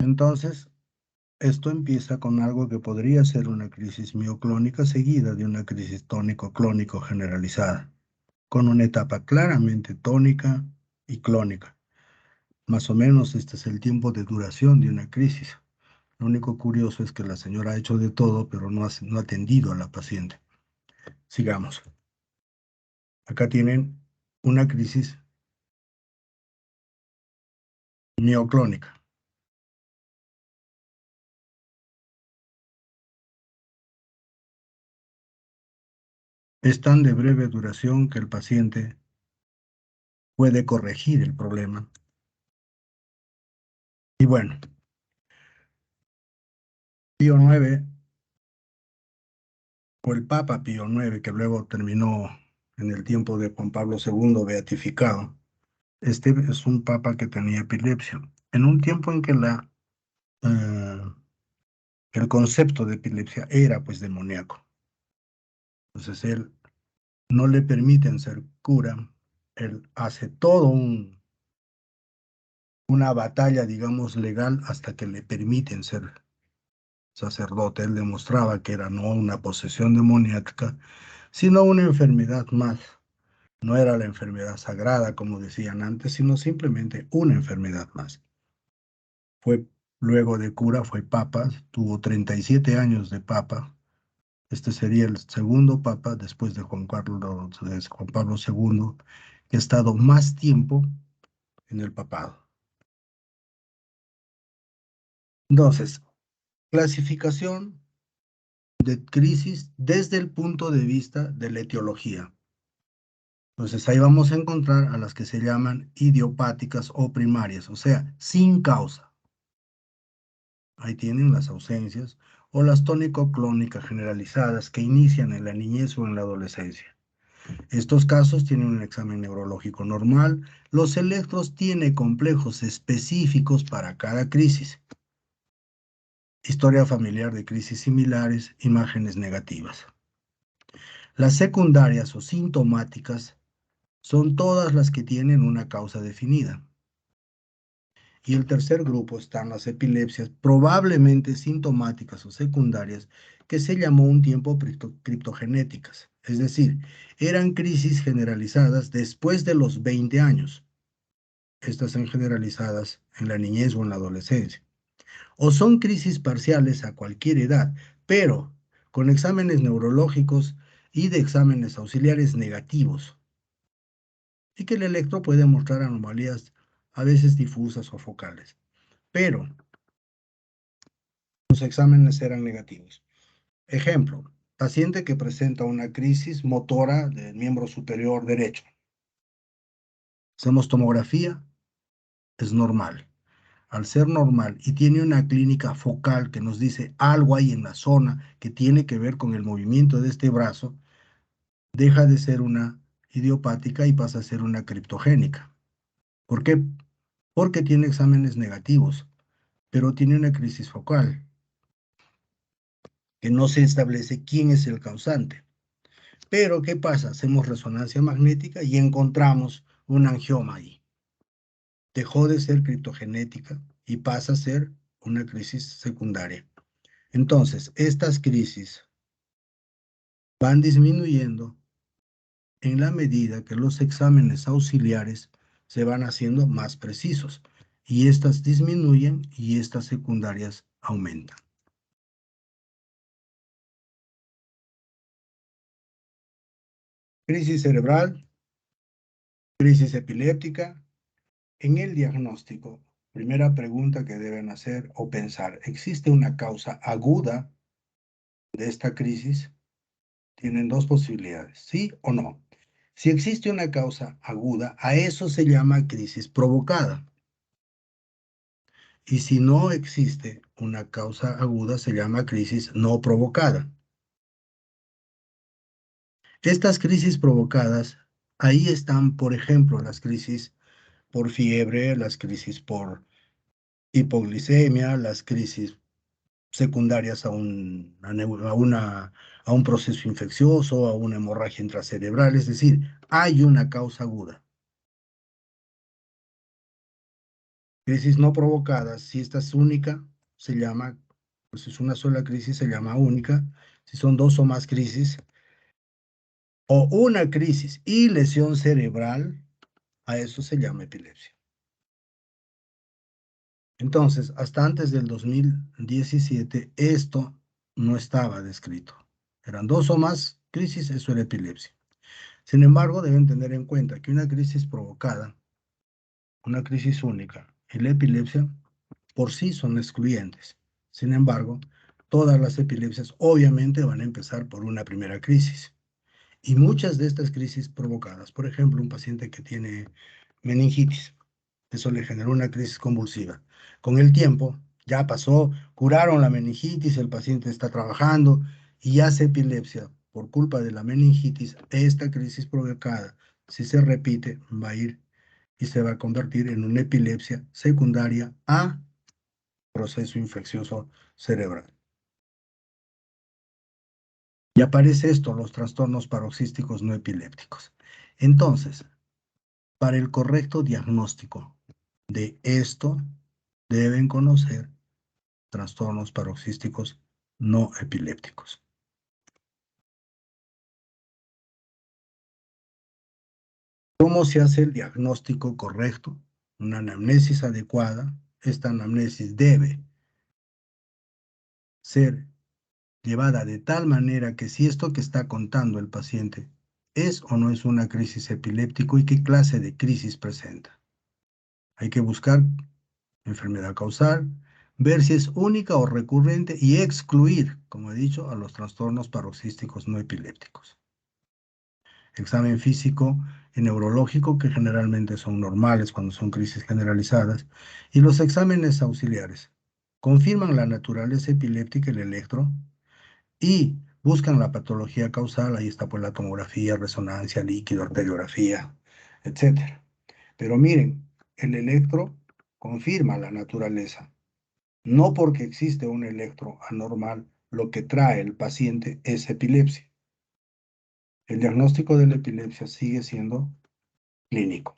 entonces, esto empieza con algo que podría ser una crisis mioclónica seguida de una crisis tónico-clónico generalizada, con una etapa claramente tónica y clónica. Más o menos este es el tiempo de duración de una crisis. Lo único curioso es que la señora ha hecho de todo, pero no ha atendido a la paciente. Sigamos. Acá tienen una crisis mioclónica. Es tan de breve duración que el paciente puede corregir el problema. Y bueno, Pío IX, o el Papa Pío IX, que luego terminó en el tiempo de Juan Pablo II beatificado, este es un papa que tenía epilepsia. En un tiempo en que eh, el concepto de epilepsia era pues demoníaco. Entonces él no le permiten ser cura, él hace una batalla, digamos, legal hasta que le permiten ser sacerdote. Él demostraba que era no una posesión demoníaca, sino una enfermedad más. No era la enfermedad sagrada, como decían antes, sino simplemente una enfermedad más. Fue luego de cura, fue papa, tuvo 37 años de papa. Este sería el segundo papa después de Juan Pablo II, que ha estado más tiempo en el papado. Entonces, clasificación de crisis desde el punto de vista de la etiología. Entonces, ahí vamos a encontrar a las que se llaman idiopáticas o primarias, o sea, sin causa. Ahí tienen las ausencias o las tónico-clónicas generalizadas que inician en la niñez o en la adolescencia. Estos casos tienen un examen neurológico normal. Los electros tienen complejos específicos para cada crisis. Historia familiar de crisis similares, imágenes negativas. Las secundarias o sintomáticas son todas las que tienen una causa definida. Y el tercer grupo están las epilepsias, probablemente sintomáticas o secundarias, que se llamó un tiempo criptogenéticas. Es decir, eran crisis generalizadas después de los 20 años. estas son generalizadas en la niñez o en la adolescencia. O son crisis parciales a cualquier edad, pero con exámenes neurológicos y de exámenes auxiliares negativos, y que el electro puede mostrar anomalías a veces difusas o focales, pero los exámenes eran negativos. Ejemplo, paciente que presenta una crisis motora del miembro superior derecho. Hacemos tomografía, es normal. Al ser normal y tiene una clínica focal que nos dice algo hay en la zona que tiene que ver con el movimiento de este brazo, deja de ser una idiopática y pasa a ser una criptogénica. ¿Por qué? Porque tiene exámenes negativos, pero tiene una crisis focal que no se establece quién es el causante. Pero, ¿qué pasa? Hacemos resonancia magnética y encontramos un angioma ahí. Dejó de ser criptogenética y pasa a ser una crisis secundaria. Entonces, estas crisis van disminuyendo en la medida que los exámenes auxiliares se van haciendo más precisos y estas disminuyen y estas secundarias aumentan. Crisis cerebral, crisis epiléptica. En el diagnóstico, primera pregunta que deben hacer o pensar, ¿existe una causa aguda de esta crisis? Tienen dos posibilidades, sí o no. Si existe una causa aguda, a eso se llama crisis provocada. Y si no existe una causa aguda, se llama crisis no provocada. Estas crisis provocadas, ahí están, por ejemplo, las crisis por fiebre, las crisis por hipoglicemia, las crisis secundarias a un proceso infeccioso, a una hemorragia intracerebral, es decir, hay una causa aguda. Crisis no provocadas, si esta es única, se llama, pues si es una sola crisis, se llama única. Si son dos o más crisis, o una crisis y lesión cerebral, a eso se llama epilepsia. Entonces, hasta antes del 2017, esto no estaba descrito. Eran dos o más crisis, eso era epilepsia. Sin embargo, deben tener en cuenta que una crisis provocada, una crisis única y la epilepsia por sí son excluyentes. Sin embargo, todas las epilepsias obviamente van a empezar por una primera crisis. Y muchas de estas crisis provocadas, por ejemplo, un paciente que tiene meningitis, eso le generó una crisis convulsiva. Con el tiempo, ya pasó, curaron la meningitis, el paciente está trabajando y hace epilepsia por culpa de la meningitis. Esta crisis provocada, si se repite, va a ir y se va a convertir en una epilepsia secundaria a proceso infeccioso cerebral. Y aparece esto, los trastornos paroxísticos no epilépticos. Entonces, para el correcto diagnóstico de esto, deben conocer trastornos paroxísticos no epilépticos. ¿Cómo se hace el diagnóstico correcto? Una anamnesis adecuada. Esta anamnesis debe ser llevada de tal manera que si esto que está contando el paciente es o no es una crisis epiléptico y qué clase de crisis presenta. Hay que buscar enfermedad causal, ver si es única o recurrente y excluir, como he dicho, a los trastornos paroxísticos no epilépticos. Examen físico y neurológico, que generalmente son normales cuando son crisis generalizadas, y los exámenes auxiliares. Confirman la naturaleza epiléptica, el electro, y buscan la patología causal, ahí está pues la tomografía, resonancia, líquido, arteriografía, etcétera. Pero miren, el electro confirma la naturaleza. No porque existe un electro anormal, lo que trae el paciente es epilepsia. El diagnóstico de la epilepsia sigue siendo clínico.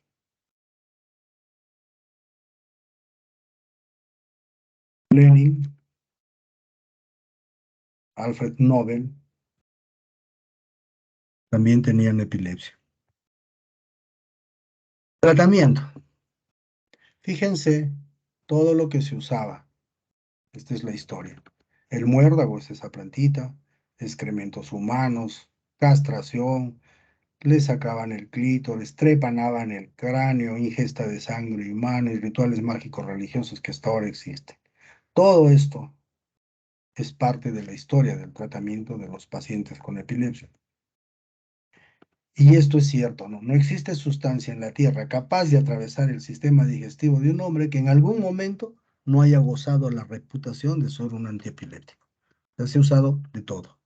Lenin, Alfred Nobel, también tenían epilepsia. Tratamiento. Fíjense todo lo que se usaba. Esta es la historia. El muérdago es esa plantita, excrementos humanos, castración, le sacaban el clítoris, trepanaban el cráneo, ingesta de sangre humana y rituales mágicos religiosos que hasta ahora existen. Todo esto es parte de la historia del tratamiento de los pacientes con epilepsia. Y esto es cierto, ¿no? No existe sustancia en la Tierra capaz de atravesar el sistema digestivo de un hombre que en algún momento no haya gozado la reputación de ser un antiepiléptico. Se ha usado de todo.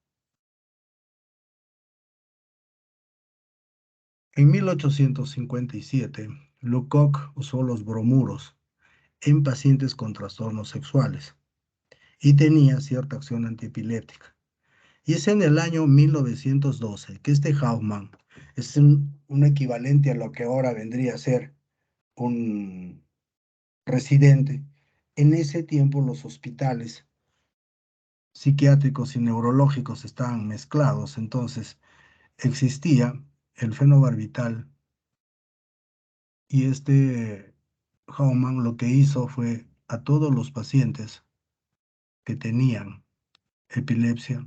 En 1857, Lecoq usó los bromuros en pacientes con trastornos sexuales y tenía cierta acción antiepiléptica. Y es en el año 1912 que este Hauffman es un equivalente a lo que ahora vendría a ser un residente. En ese tiempo los hospitales psiquiátricos y neurológicos estaban mezclados, entonces existía el fenobarbital y este Hauman lo que hizo fue a todos los pacientes que tenían epilepsia,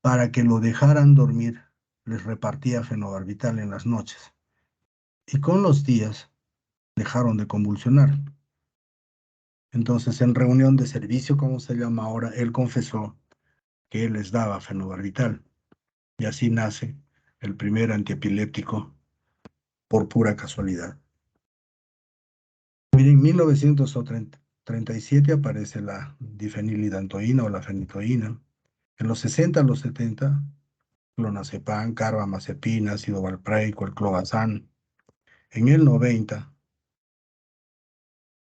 para que lo dejaran dormir, les repartía fenobarbital en las noches. Y con los días dejaron de convulsionar. Entonces, en reunión de servicio, como se llama ahora, él confesó que él les daba fenobarbital. Y así nace el primer antiepiléptico por pura casualidad. Miren, en 1937 aparece la difenilidantoína o la fenitoína. En los 60, los 70, clonazepam, carbamazepina, ácido valproico, el clobazam. En el 90,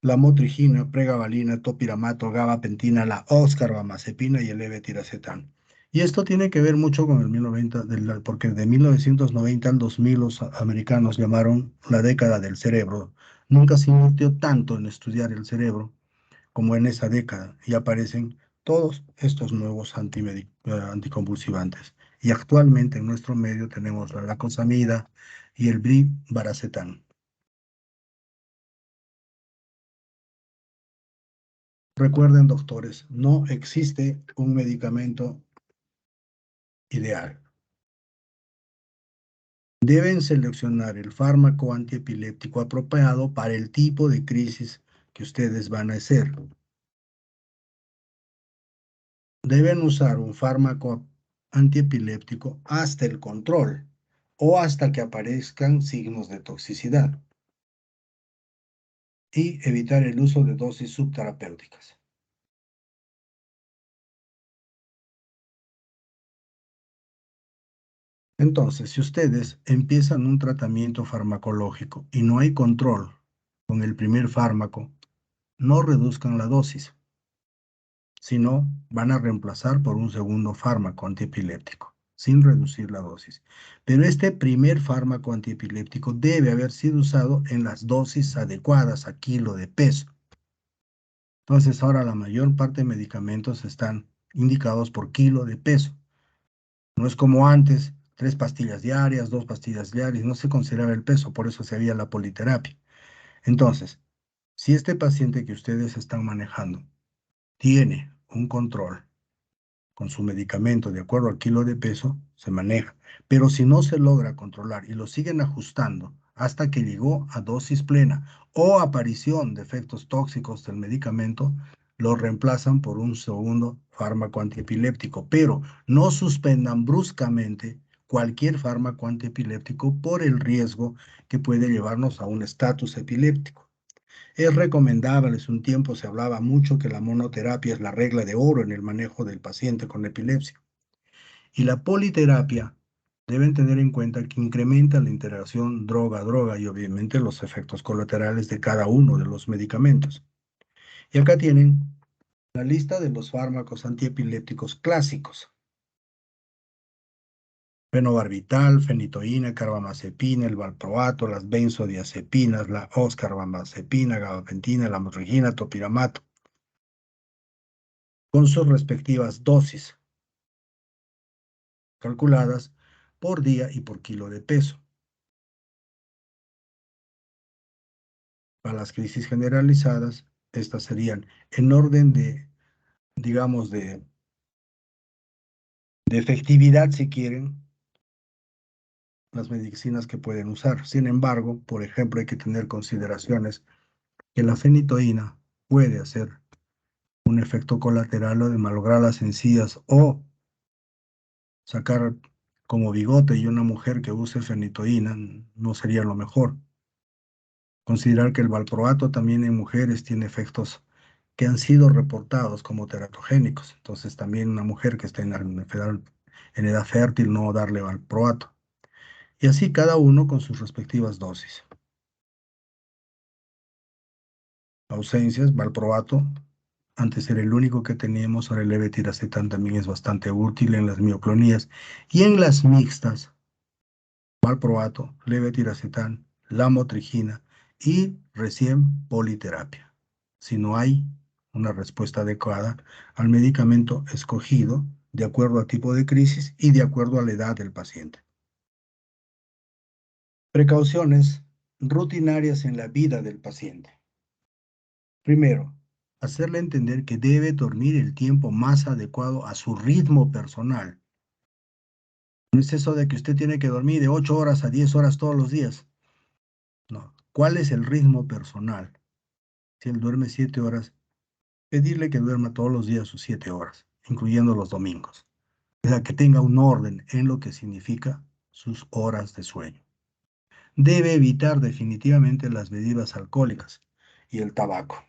la motrigina, pregabalina, topiramato, gabapentina, la oscarbamazepina y el levetiracetam. Y esto tiene que ver mucho con el 1990, porque de 1990 al 2000 los americanos llamaron la década del cerebro. Nunca se invirtió tanto en estudiar el cerebro como en esa década, y aparecen todos estos nuevos anticonvulsivantes. Y actualmente en nuestro medio tenemos la lacosamida y el brivaracetam. Recuerden, doctores, no existe un medicamento ideal. Deben seleccionar el fármaco antiepiléptico apropiado para el tipo de crisis que ustedes van a hacer. Deben usar un fármaco antiepiléptico hasta el control o hasta que aparezcan signos de toxicidad y evitar el uso de dosis subterapéuticas. Entonces, si ustedes empiezan un tratamiento farmacológico y no hay control con el primer fármaco, no reduzcan la dosis, sino van a reemplazar por un segundo fármaco antiepiléptico, sin reducir la dosis. Pero este primer fármaco antiepiléptico debe haber sido usado en las dosis adecuadas a kilo de peso. Entonces, ahora la mayor parte de medicamentos están indicados por kilo de peso. No es como antes, 3 pastillas diarias, 2 pastillas diarias, no se consideraba el peso, por eso se había la politerapia. Entonces, si este paciente que ustedes están manejando tiene un control con su medicamento de acuerdo al kilo de peso, se maneja. Pero si no se logra controlar y lo siguen ajustando hasta que llegó a dosis plena o aparición de efectos tóxicos del medicamento, lo reemplazan por un segundo fármaco antiepiléptico. Pero no suspendan bruscamente cualquier fármaco antiepiléptico por el riesgo que puede llevarnos a un estatus epiléptico. Es recomendable, hace un tiempo se hablaba mucho que la monoterapia es la regla de oro en el manejo del paciente con epilepsia. Y la politerapia deben tener en cuenta que incrementa la interacción droga-droga y obviamente los efectos colaterales de cada uno de los medicamentos. Y acá tienen la lista de los fármacos antiepilépticos clásicos. Fenobarbital, fenitoína, carbamazepina, el valproato, las benzodiazepinas, la oscarbamazepina, gabapentina, la motrigina, topiramato, con sus respectivas dosis calculadas por día y por kilo de peso. Para las crisis generalizadas, estas serían en orden de, digamos, de efectividad, si quieren, las medicinas que pueden usar. Sin embargo, por ejemplo, hay que tener consideraciones que la fenitoína puede hacer un efecto colateral o de malograr las encías o sacar como bigote, y una mujer que use fenitoína no sería lo mejor. Considerar que el valproato también en mujeres tiene efectos que han sido reportados como teratogénicos. Entonces también una mujer que está en edad fértil no darle valproato. Y así cada uno con sus respectivas dosis. Ausencias, valproato. Antes era el único que teníamos, ahora el levetiracetam también es bastante útil en las mioclonías. Y en las mixtas, valproato, levetiracetam, lamotrigina y recién politerapia. Si no hay una respuesta adecuada al medicamento escogido de acuerdo al tipo de crisis y de acuerdo a la edad del paciente. Precauciones rutinarias en la vida del paciente. Primero, hacerle entender que debe dormir el tiempo más adecuado a su ritmo personal. No es eso de que usted tiene que dormir de 8 horas a 10 horas todos los días. No. ¿Cuál es el ritmo personal? Si él duerme 7 horas, pedirle que duerma todos los días sus 7 horas, incluyendo los domingos. O sea, que tenga un orden en lo que significa sus horas de sueño. Debe evitar definitivamente las bebidas alcohólicas y el tabaco.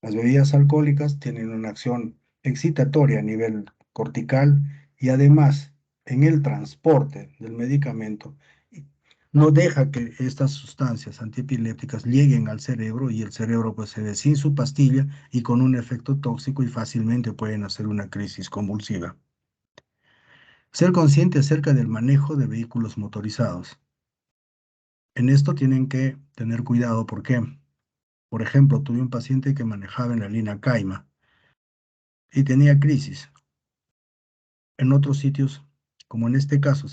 Las bebidas alcohólicas tienen una acción excitatoria a nivel cortical y además en el transporte del medicamento no deja que estas sustancias antiepilépticas lleguen al cerebro y el cerebro pues se ve sin su pastilla y con un efecto tóxico y fácilmente pueden hacer una crisis convulsiva. Ser consciente acerca del manejo de vehículos motorizados. En esto tienen que tener cuidado porque, por ejemplo, tuve un paciente que manejaba en la línea Caima y tenía crisis. En otros sitios, como en este caso,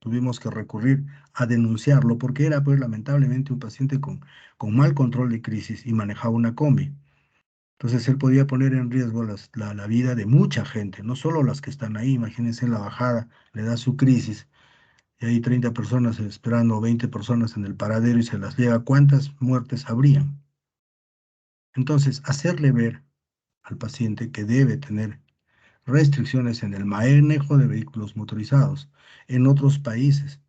tuvimos que recurrir a denunciarlo porque era, pues, lamentablemente un paciente con mal control de crisis y manejaba una combi. Entonces, él podía poner en riesgo la vida de mucha gente, no solo las que están ahí. Imagínense en la bajada, le da su crisis y hay 30 personas esperando, 20 personas en el paradero y se las lleva. ¿Cuántas muertes habrían? Entonces, hacerle ver al paciente que debe tener restricciones en el manejo de vehículos motorizados. En otros países,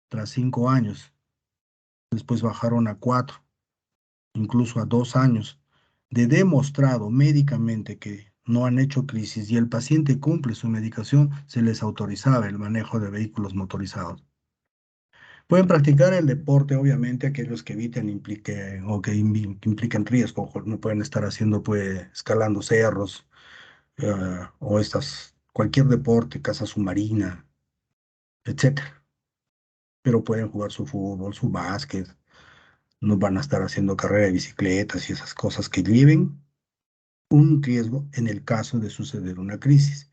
tras 5 años, después bajaron a 4, incluso a 2 años, de demostrado médicamente que no han hecho crisis y el paciente cumple su medicación, se les autorizaba el manejo de vehículos motorizados. Pueden practicar el deporte, obviamente, aquellos que eviten o que impliquen riesgo, no pueden estar haciendo, pues, escalando cerros, o cualquier deporte, caza submarina, etcétera. Pero pueden jugar su fútbol, su básquet, no van a estar haciendo carrera de bicicletas y esas cosas que lleven un riesgo en el caso de suceder una crisis.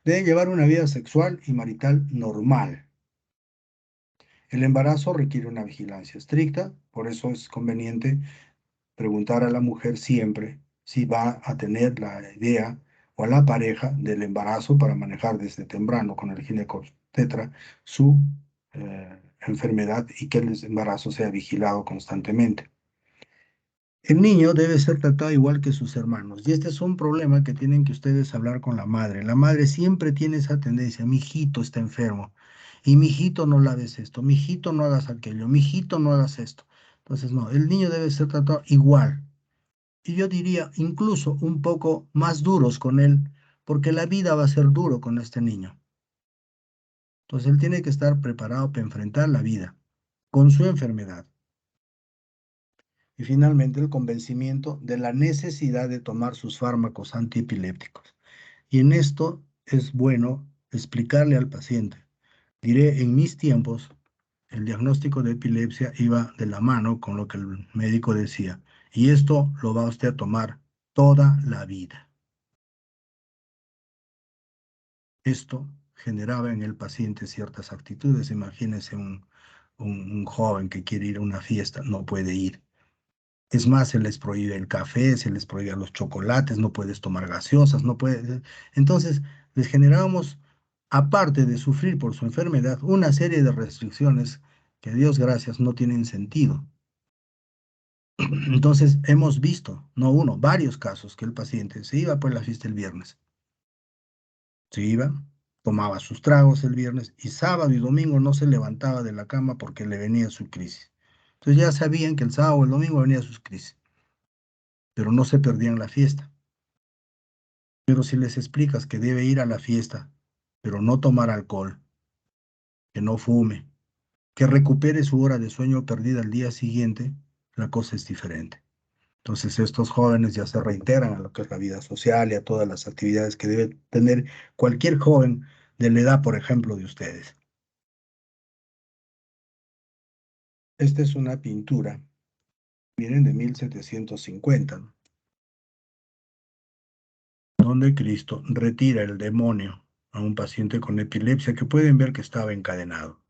Deben llevar una vida sexual y marital normal. El embarazo requiere una vigilancia estricta, por eso es conveniente preguntar a la mujer siempre si va a tener la idea o a la pareja del embarazo para manejar desde temprano con el ginecobstetra su enfermedad y que el embarazo sea vigilado constantemente. El niño debe ser tratado igual que sus hermanos y este es un problema que tienen que ustedes hablar con la madre. La madre siempre tiene esa tendencia: mi hijito está enfermo y mi hijito no laves esto, mi hijito no hagas aquello, mi hijito no hagas esto. Entonces, no, el niño debe ser tratado igual. Y yo diría incluso un poco más duros con él, porque la vida va a ser duro con este niño. Entonces él tiene que estar preparado para enfrentar la vida con su enfermedad. Y finalmente el convencimiento de la necesidad de tomar sus fármacos antiepilépticos. Y en esto es bueno explicarle al paciente. Diré, en mis tiempos, el diagnóstico de epilepsia iba de la mano con lo que el médico decía. Y esto lo va usted a tomar toda la vida. Esto generaba en el paciente ciertas actitudes. Imagínense un joven que quiere ir a una fiesta, no puede ir. Es más, se les prohíbe el café, se les prohíbe los chocolates, no puedes tomar gaseosas, no puedes. Entonces, les generábamos, aparte de sufrir por su enfermedad, una serie de restricciones que, Dios gracias, no tienen sentido. Entonces, hemos visto, no uno, varios casos que el paciente se iba por la fiesta el viernes, se iba, tomaba sus tragos el viernes y sábado y domingo no se levantaba de la cama porque le venía su crisis. Entonces ya sabían que el sábado o el domingo venía sus crisis, pero no se perdían la fiesta. Pero si les explicas que debe ir a la fiesta, pero no tomar alcohol, que no fume, que recupere su hora de sueño perdida al día siguiente, la cosa es diferente. Entonces estos jóvenes ya se reiteran a lo que es la vida social y a todas las actividades que debe tener cualquier joven de la edad, por ejemplo, de ustedes. Esta es una pintura, miren, de 1750, ¿no? Donde Cristo retira el demonio a un paciente con epilepsia que pueden ver que estaba encadenado.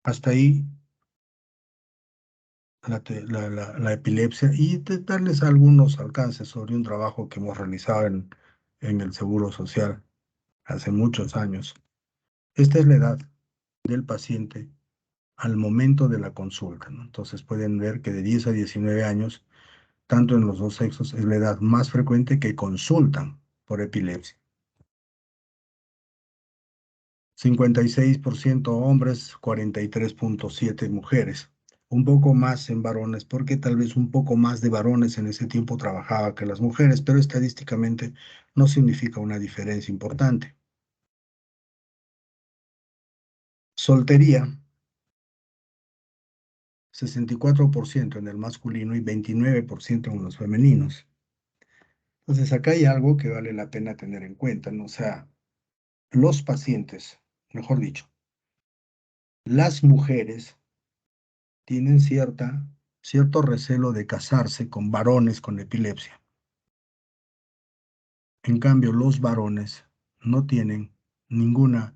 Hasta ahí la epilepsia y darles algunos alcances sobre un trabajo que hemos realizado en el Seguro Social hace muchos años. Esta es la edad del paciente al momento de la consulta, ¿no? Entonces pueden ver que de 10 a 19 años, tanto en los dos sexos, es la edad más frecuente que consultan por epilepsia. 56% hombres, 43,7 mujeres. Un poco más en varones, porque tal vez un poco más de varones en ese tiempo trabajaba que las mujeres, pero estadísticamente no significa una diferencia importante. Soltería, 64% en el masculino y 29% en los femeninos. Entonces acá hay algo que vale la pena tener en cuenta, ¿no? O sea, los pacientes, mejor dicho, las mujeres tienen cierto recelo de casarse con varones con epilepsia. En cambio, los varones no tienen ninguna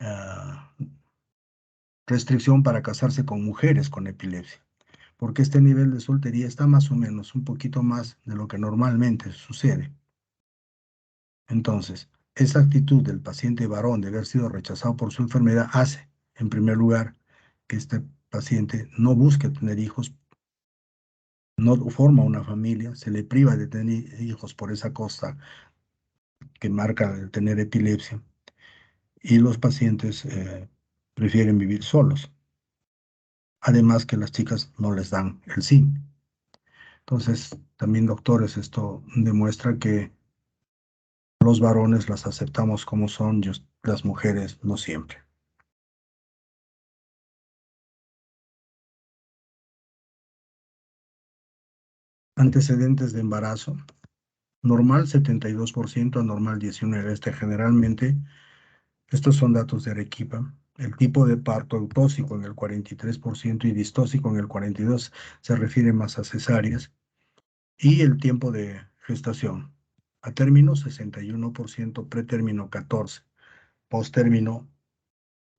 ah, restricción para casarse con mujeres con epilepsia, porque este nivel de soltería está más o menos un poquito más de lo que normalmente sucede. Entonces, esa actitud del paciente varón de haber sido rechazado por su enfermedad hace, en primer lugar, que este paciente no busque tener hijos, no forma una familia, se le priva de tener hijos por esa cosa que marca el tener epilepsia, y los pacientes prefieren vivir solos. Además que las chicas no les dan el sí. Entonces, también doctores, esto demuestra que los varones las aceptamos como son, las mujeres no siempre. Antecedentes de embarazo. Normal 72%, anormal 19%. Generalmente, estos son datos de Arequipa. El tipo de parto autóxico en el 43% y distóxico en el 42% se refiere más a cesáreas. Y el tiempo de gestación. A término 61%, pretérmino 14%, posttérmino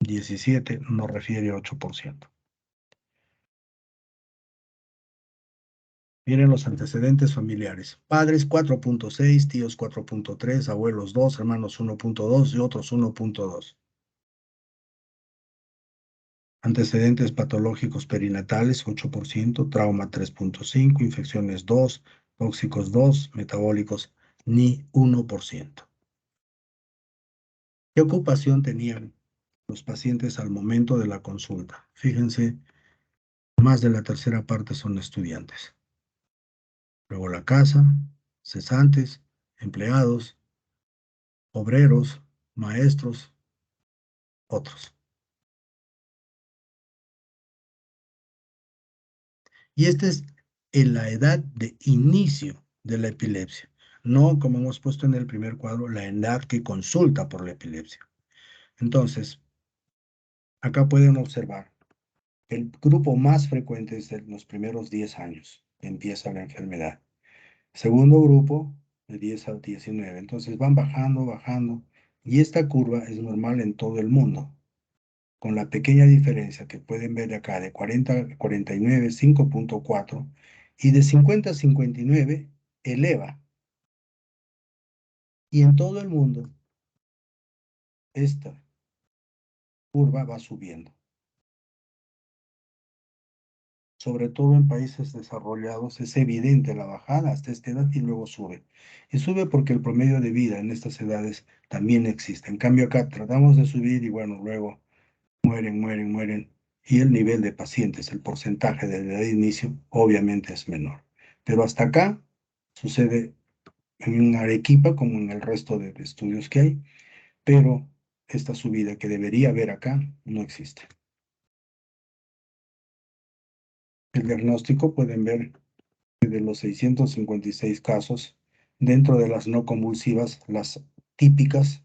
17%, no refiere 8%. Miren los antecedentes familiares. Padres 4,6, tíos 4,3, abuelos 2, hermanos 1,2 y otros 1,2. Antecedentes patológicos perinatales 8%, trauma 3,5, infecciones 2, tóxicos 2, metabólicos ni 1%. ¿Qué ocupación tenían los pacientes al momento de la consulta? Fíjense, más de la tercera parte son estudiantes. Luego la casa, cesantes, empleados, obreros, maestros, otros. Y esta es en la edad de inicio de la epilepsia, no como hemos puesto en el primer cuadro, la edad que consulta por la epilepsia. Entonces, acá pueden observar, el grupo más frecuente es en los primeros 10 años que empieza la enfermedad. Segundo grupo, de 10 a 19. Entonces van bajando, bajando. Y esta curva es normal en todo el mundo. con la pequeña diferencia que pueden ver acá de 40 a 49, 5,4, y de 50 a 59 eleva. Y en todo el mundo, esta curva va subiendo, sobre todo en países desarrollados, es evidente la bajada hasta esta edad y luego sube. Y sube porque el promedio de vida en estas edades también existe. En cambio acá tratamos de subir y bueno, luego mueren. Y el nivel de pacientes, el porcentaje de edad de inicio, obviamente es menor. Pero hasta acá sucede en Arequipa como en el resto de estudios que hay, pero esta subida que debería haber acá no existe. El diagnóstico pueden ver que de los 656 casos, dentro de las no convulsivas, las típicas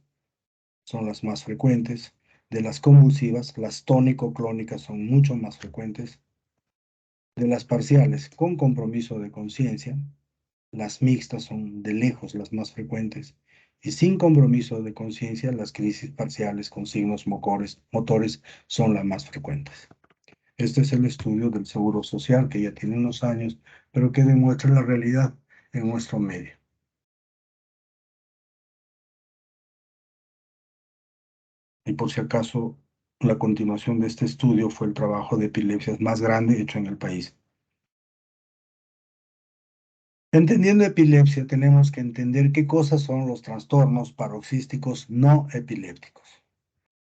son las más frecuentes. De las convulsivas, las tónico-clónicas son mucho más frecuentes. De las parciales con compromiso de conciencia, las mixtas son de lejos las más frecuentes. Y sin compromiso de conciencia, las crisis parciales con signos motores son las más frecuentes. Este es el estudio del Seguro Social, que ya tiene unos años, pero que demuestra la realidad en nuestro medio. Y por si acaso, la continuación de este estudio fue el trabajo de epilepsias más grande hecho en el país. Entendiendo epilepsia, tenemos que entender qué cosas son los trastornos paroxísticos no epilépticos.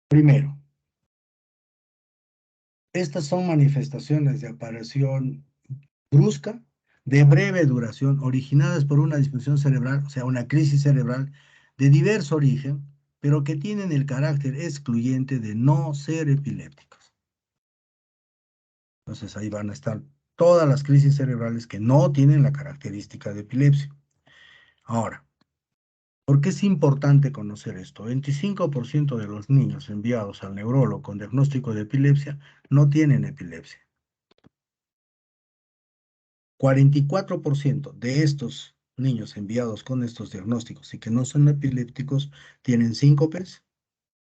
Primero, estas son manifestaciones de aparición brusca, de breve duración, originadas por una disfunción cerebral, o sea, una crisis cerebral de diverso origen, pero que tienen el carácter excluyente de no ser epilépticos. Entonces ahí van a estar todas las crisis cerebrales que no tienen la característica de epilepsia. Ahora, ¿por qué es importante conocer esto? 25% de los niños enviados al neurólogo con diagnóstico de epilepsia no tienen epilepsia. 44% de estos niños enviados con estos diagnósticos y que no son epilépticos tienen síncopes,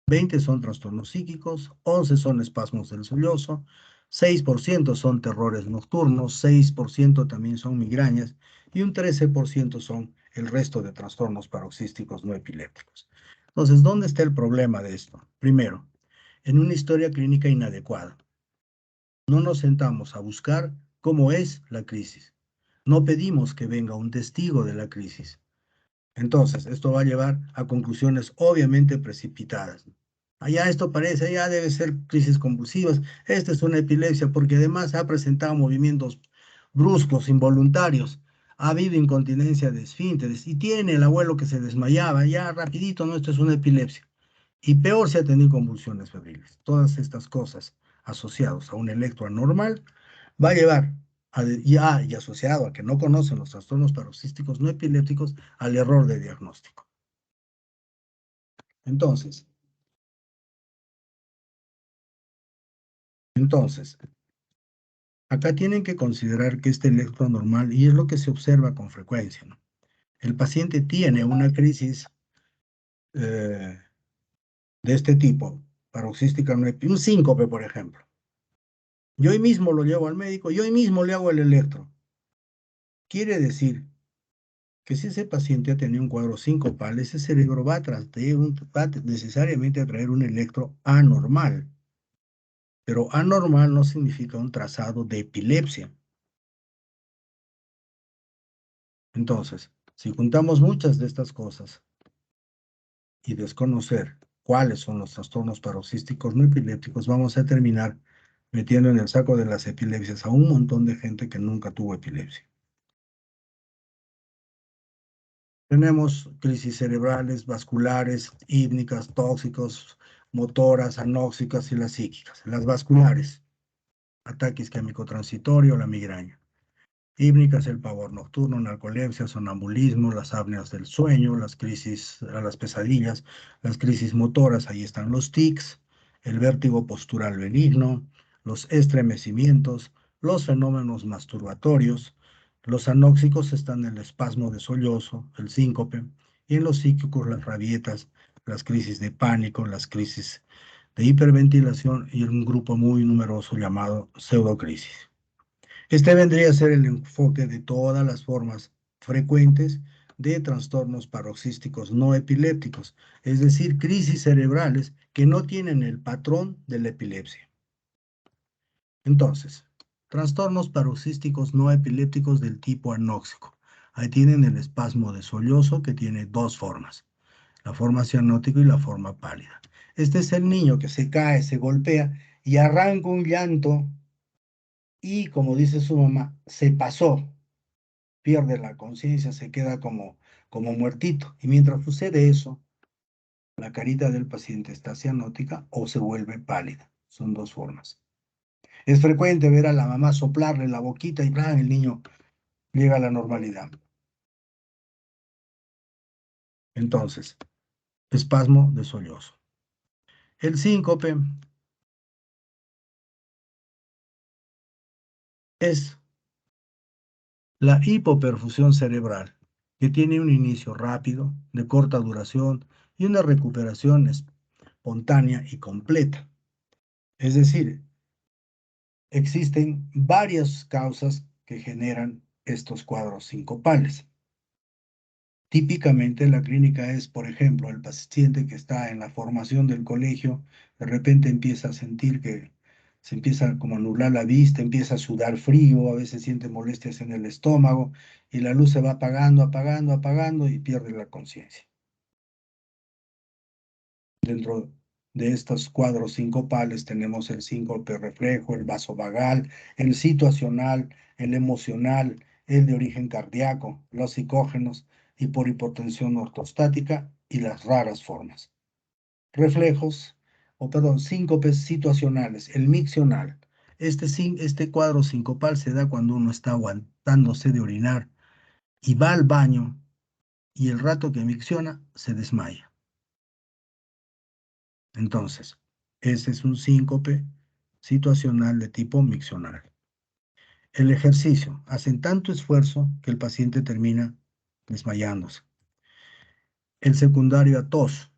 20 son trastornos psíquicos, 11 son espasmos del sollozo, 6% son terrores nocturnos, 6% también son migrañas y un 13% son el resto de trastornos paroxísticos no epilépticos. Entonces, ¿dónde está el problema de esto? Primero, en una historia clínica inadecuada. No nos sentamos a buscar cómo es la crisis. No pedimos que venga un testigo de la crisis. Entonces, esto va a llevar a conclusiones obviamente precipitadas. Allá esto parece, allá debe ser crisis convulsivas. Esta es una epilepsia porque además ha presentado movimientos bruscos, involuntarios. Ha habido incontinencia de esfínteres y tiene el abuelo que se desmayaba. Ya rapidito, no, esto es una epilepsia. Y peor si ha tenido convulsiones febriles. Todas estas cosas asociadas a un electro anormal va a llevar, y asociado a que no conocen los trastornos paroxísticos no epilépticos, al error de diagnóstico. Entonces, entonces, acá tienen que considerar que este electro anormal, y es lo que se observa con frecuencia, ¿no? El paciente tiene una crisis eh, de este tipo, paroxística no un síncope, por ejemplo. Yo hoy mismo lo llevo al médico, yo hoy mismo le hago el electro. Quiere decir que si ese paciente ha tenido un cuadro sincopal, ese cerebro va necesariamente a traer un electro anormal. Pero anormal no significa un trazado de epilepsia. Entonces, si juntamos muchas de estas cosas y desconocer cuáles son los trastornos paroxísticos no epilépticos, vamos a terminar metiendo en el saco de las epilepsias a un montón de gente que nunca tuvo epilepsia. Tenemos crisis cerebrales, vasculares, hípnicas, tóxicos, motoras, anóxicas y las psíquicas. Las vasculares, ataque isquémico transitorio, la migraña. Hípnicas, el pavor nocturno, narcolepsia, sonambulismo, las apneas del sueño, las crisis, las pesadillas, las crisis motoras, ahí están los tics, el vértigo postural benigno, los estremecimientos, los fenómenos masturbatorios, los anóxicos están en el espasmo de sollozo, el síncope, y en los psíquicos las rabietas, las crisis de pánico, las crisis de hiperventilación y un grupo muy numeroso llamado pseudocrisis. Este vendría a ser el enfoque de todas las formas frecuentes de trastornos paroxísticos no epilépticos, es decir, crisis cerebrales que no tienen el patrón de la epilepsia. Entonces, trastornos paroxísticos no epilépticos del tipo anóxico. Ahí tienen el espasmo de sollozo que tiene dos formas, la forma cianótica y la forma pálida. Este es el niño que se cae, se golpea y arranca un llanto y, como dice su mamá, se pasó, pierde la conciencia, se queda como muertito. Y mientras sucede eso, la carita del paciente está cianótica o se vuelve pálida. Son dos formas. Es frecuente ver a la mamá soplarle la boquita y ¡blan! El niño llega a la normalidad. Entonces, espasmo de sollozo. El síncope es la hipoperfusión cerebral, que tiene un inicio rápido, de corta duración y una recuperación espontánea y completa. Es decir, existen varias causas que generan estos cuadros sincopales. Típicamente la clínica es, por ejemplo, el paciente que está en la formación del colegio, de repente empieza a sentir que se empieza como a nublar la vista, empieza a sudar frío, a veces siente molestias en el estómago y la luz se va apagando, apagando, apagando y pierde la conciencia. Dentro de estos cuadros sincopales tenemos el síncope reflejo, el vasovagal, el situacional, el emocional, el de origen cardíaco, los psicógenos y por hipotensión ortostática y las raras formas. Reflejos, síncopes situacionales, el miccional. Este cuadro sincopal se da cuando uno está aguantándose de orinar y va al baño y el rato que micciona se desmaya. Entonces, ese es un síncope situacional de tipo miccional. El ejercicio. Hacen tanto esfuerzo que el paciente termina desmayándose. El secundario a tos.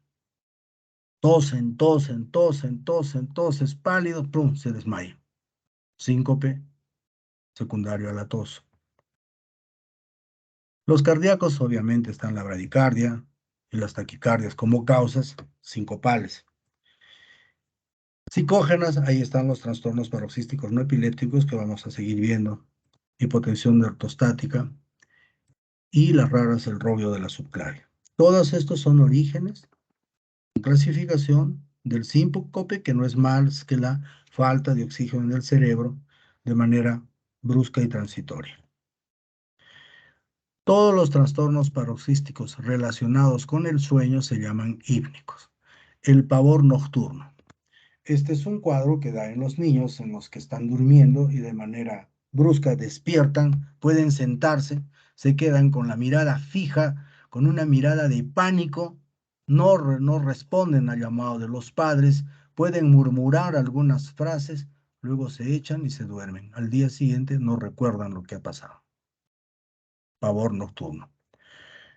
Tosen, tosen, tosen, tosen, toses, pálido, ¡pum! Se desmaya. Síncope secundario a la tos. Los cardíacos obviamente están la bradicardia y las taquicardias como causas sincopales. Psicógenas, ahí están los trastornos paroxísticos no epilépticos que vamos a seguir viendo. Hipotensión ortostática y las raras el robio de la subclavia. Todos estos son orígenes de clasificación del síncope, que no es más que la falta de oxígeno en el cerebro de manera brusca y transitoria. Todos los trastornos paroxísticos relacionados con el sueño se llaman hípnicos. El pavor nocturno. Este es un cuadro que da en los niños en los que están durmiendo y de manera brusca despiertan, pueden sentarse, se quedan con la mirada fija, con una mirada de pánico, no responden al llamado de los padres, pueden murmurar algunas frases, luego se echan y se duermen. Al día siguiente no recuerdan lo que ha pasado. Pavor nocturno.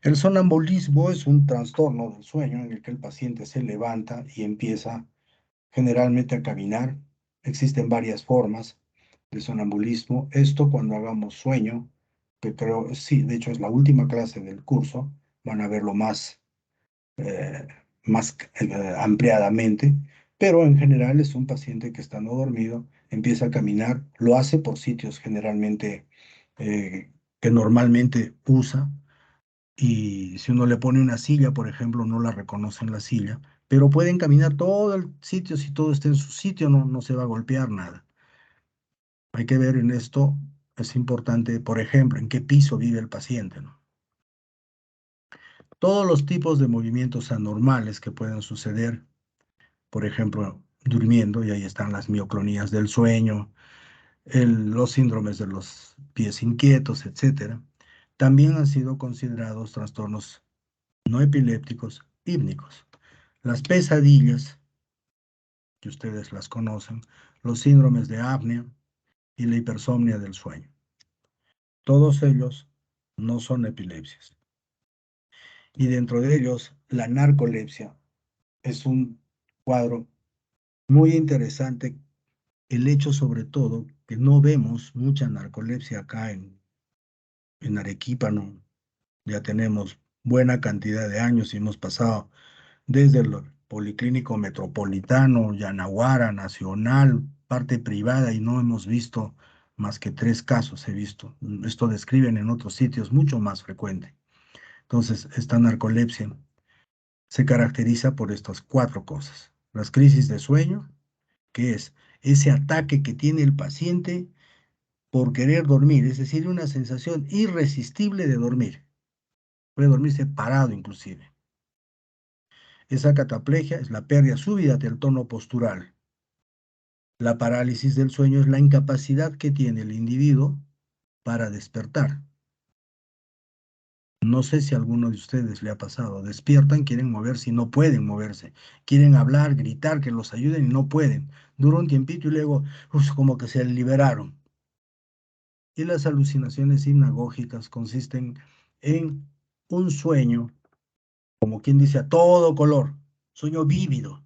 El sonambulismo es un trastorno del sueño en el que el paciente se levanta y empieza generalmente a caminar. Existen varias formas de sonambulismo. Esto cuando hagamos sueño, que creo, sí, de hecho es la última clase del curso, van a verlo eh, más ampliadamente, pero en general es un paciente que estando dormido empieza a caminar, lo hace por sitios generalmente que normalmente usa y si uno le pone una silla, por ejemplo, no la reconoce en la silla, pero pueden caminar todo el sitio, si todo está en su sitio, no se va a golpear nada. Hay que ver en esto, es importante, por ejemplo, en qué piso vive el paciente, ¿no? Todos los tipos de movimientos anormales que pueden suceder, por ejemplo, durmiendo, y ahí están las mioclonías del sueño, los síndromes de los pies inquietos, etcétera, también han sido considerados trastornos no epilépticos hípnicos. Las pesadillas, que ustedes las conocen, los síndromes de apnea y la hipersomnia del sueño. Todos ellos no son epilepsias. Y dentro de ellos, la narcolepsia es un cuadro Muy interesante el hecho sobre todo que no vemos mucha narcolepsia acá en Arequipa, ¿no? Ya tenemos buena cantidad de años y hemos pasado desde el Policlínico Metropolitano, Yanaguara, Nacional, parte privada y no hemos visto más que 3 casos, he visto. Esto describen en otros sitios mucho más frecuente. Entonces, esta narcolepsia se caracteriza por estas 4 cosas. Las crisis de sueño, que es ese ataque que tiene el paciente por querer dormir, es decir, una sensación irresistible de dormir. Puede dormirse parado inclusive. Esa cataplegia es la pérdida súbita del tono postural. La parálisis del sueño es la incapacidad que tiene el individuo para despertar. No sé si a alguno de ustedes le ha pasado. Despiertan, quieren moverse y no pueden moverse. Quieren hablar, gritar, que los ayuden y no pueden. Dura un tiempito y luego, como que se liberaron. Y las alucinaciones hipnagógicas consisten en un sueño, como quien dice, a todo color, sueño vívido.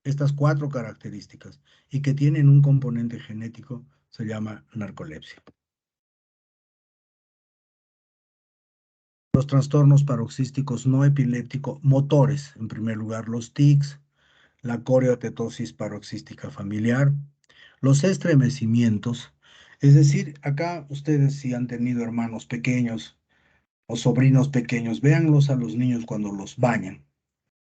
Estas 4 características y que tienen un componente genético se llama narcolepsia. Los trastornos paroxísticos no epilépticos motores, en primer lugar los tics, la coreotetosis paroxística familiar, los estremecimientos, es decir, acá ustedes si han tenido hermanos pequeños o sobrinos pequeños, véanlos a los niños cuando los bañan.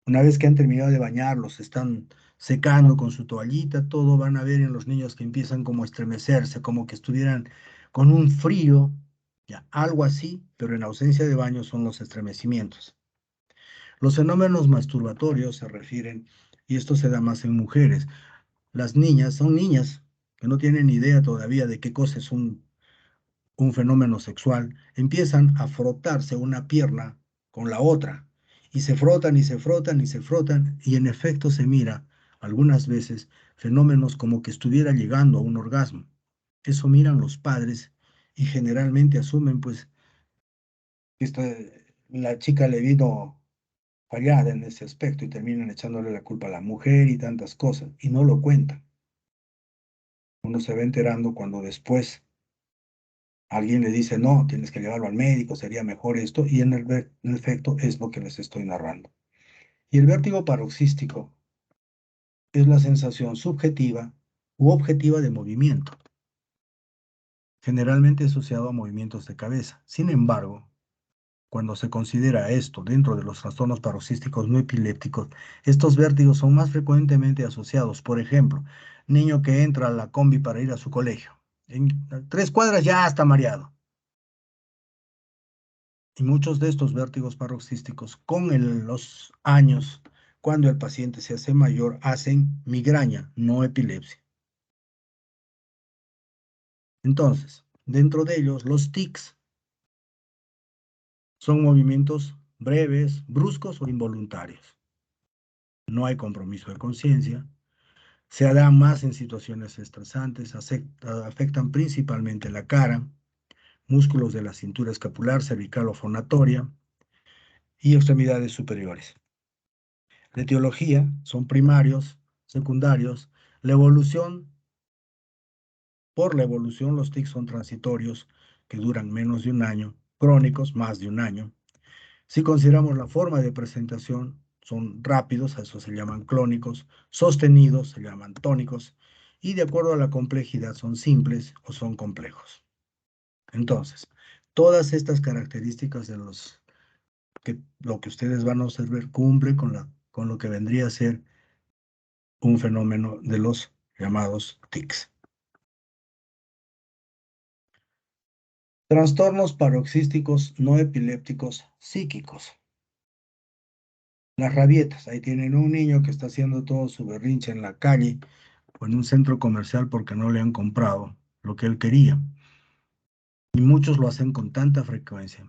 Una vez que han terminado de bañarlos, están secando con su toallita, todo van a ver en los niños que empiezan como a estremecerse, como que estuvieran con un frío, ya, algo así, pero en ausencia de baño son los estremecimientos. Los fenómenos masturbatorios se refieren, y esto se da más en mujeres. Las niñas son niñas que no tienen idea todavía de qué cosa es un fenómeno sexual, empiezan a frotarse una pierna con la otra y se frotan y se frotan y se frotan y en efecto se mira algunas veces fenómenos como que estuviera llegando a un orgasmo. Eso miran los padres y generalmente asumen pues que la chica le vino fallada en ese aspecto y terminan echándole la culpa a la mujer y tantas cosas y no lo cuentan. Uno se va enterando cuando después alguien le dice, no, tienes que llevarlo al médico, sería mejor esto, y en efecto es lo que les estoy narrando. Y el vértigo paroxístico es la sensación subjetiva u objetiva de movimiento, generalmente asociado a movimientos de cabeza. Sin embargo, cuando se considera esto dentro de los trastornos paroxísticos no epilépticos, estos vértigos son más frecuentemente asociados, por ejemplo, niño que entra a la combi para ir a su colegio. En 3 cuadras ya está mareado. Y muchos de estos vértigos paroxísticos con los años, cuando el paciente se hace mayor, hacen migraña, no epilepsia. Entonces, dentro de ellos, los tics son movimientos breves, bruscos o involuntarios. No hay compromiso de conciencia. Se dan más en situaciones estresantes, afectan principalmente la cara, músculos de la cintura escapular, cervical o fonatoria y extremidades superiores. La etiología son primarios, secundarios. La evolución, por la evolución, los tics son transitorios, que duran menos de un año, crónicos, más de un año. Si consideramos la forma de presentación, son rápidos, a eso se llaman clónicos, sostenidos, se llaman tónicos, y de acuerdo a la complejidad son simples o son complejos. Entonces, todas estas características de lo que ustedes van a observar cumple con lo que vendría a ser un fenómeno de los llamados tics. Trastornos paroxísticos no epilépticos psíquicos. Las rabietas, ahí tienen un niño que está haciendo todo su berrinche en la calle o en un centro comercial porque no le han comprado lo que él quería. Y muchos lo hacen con tanta frecuencia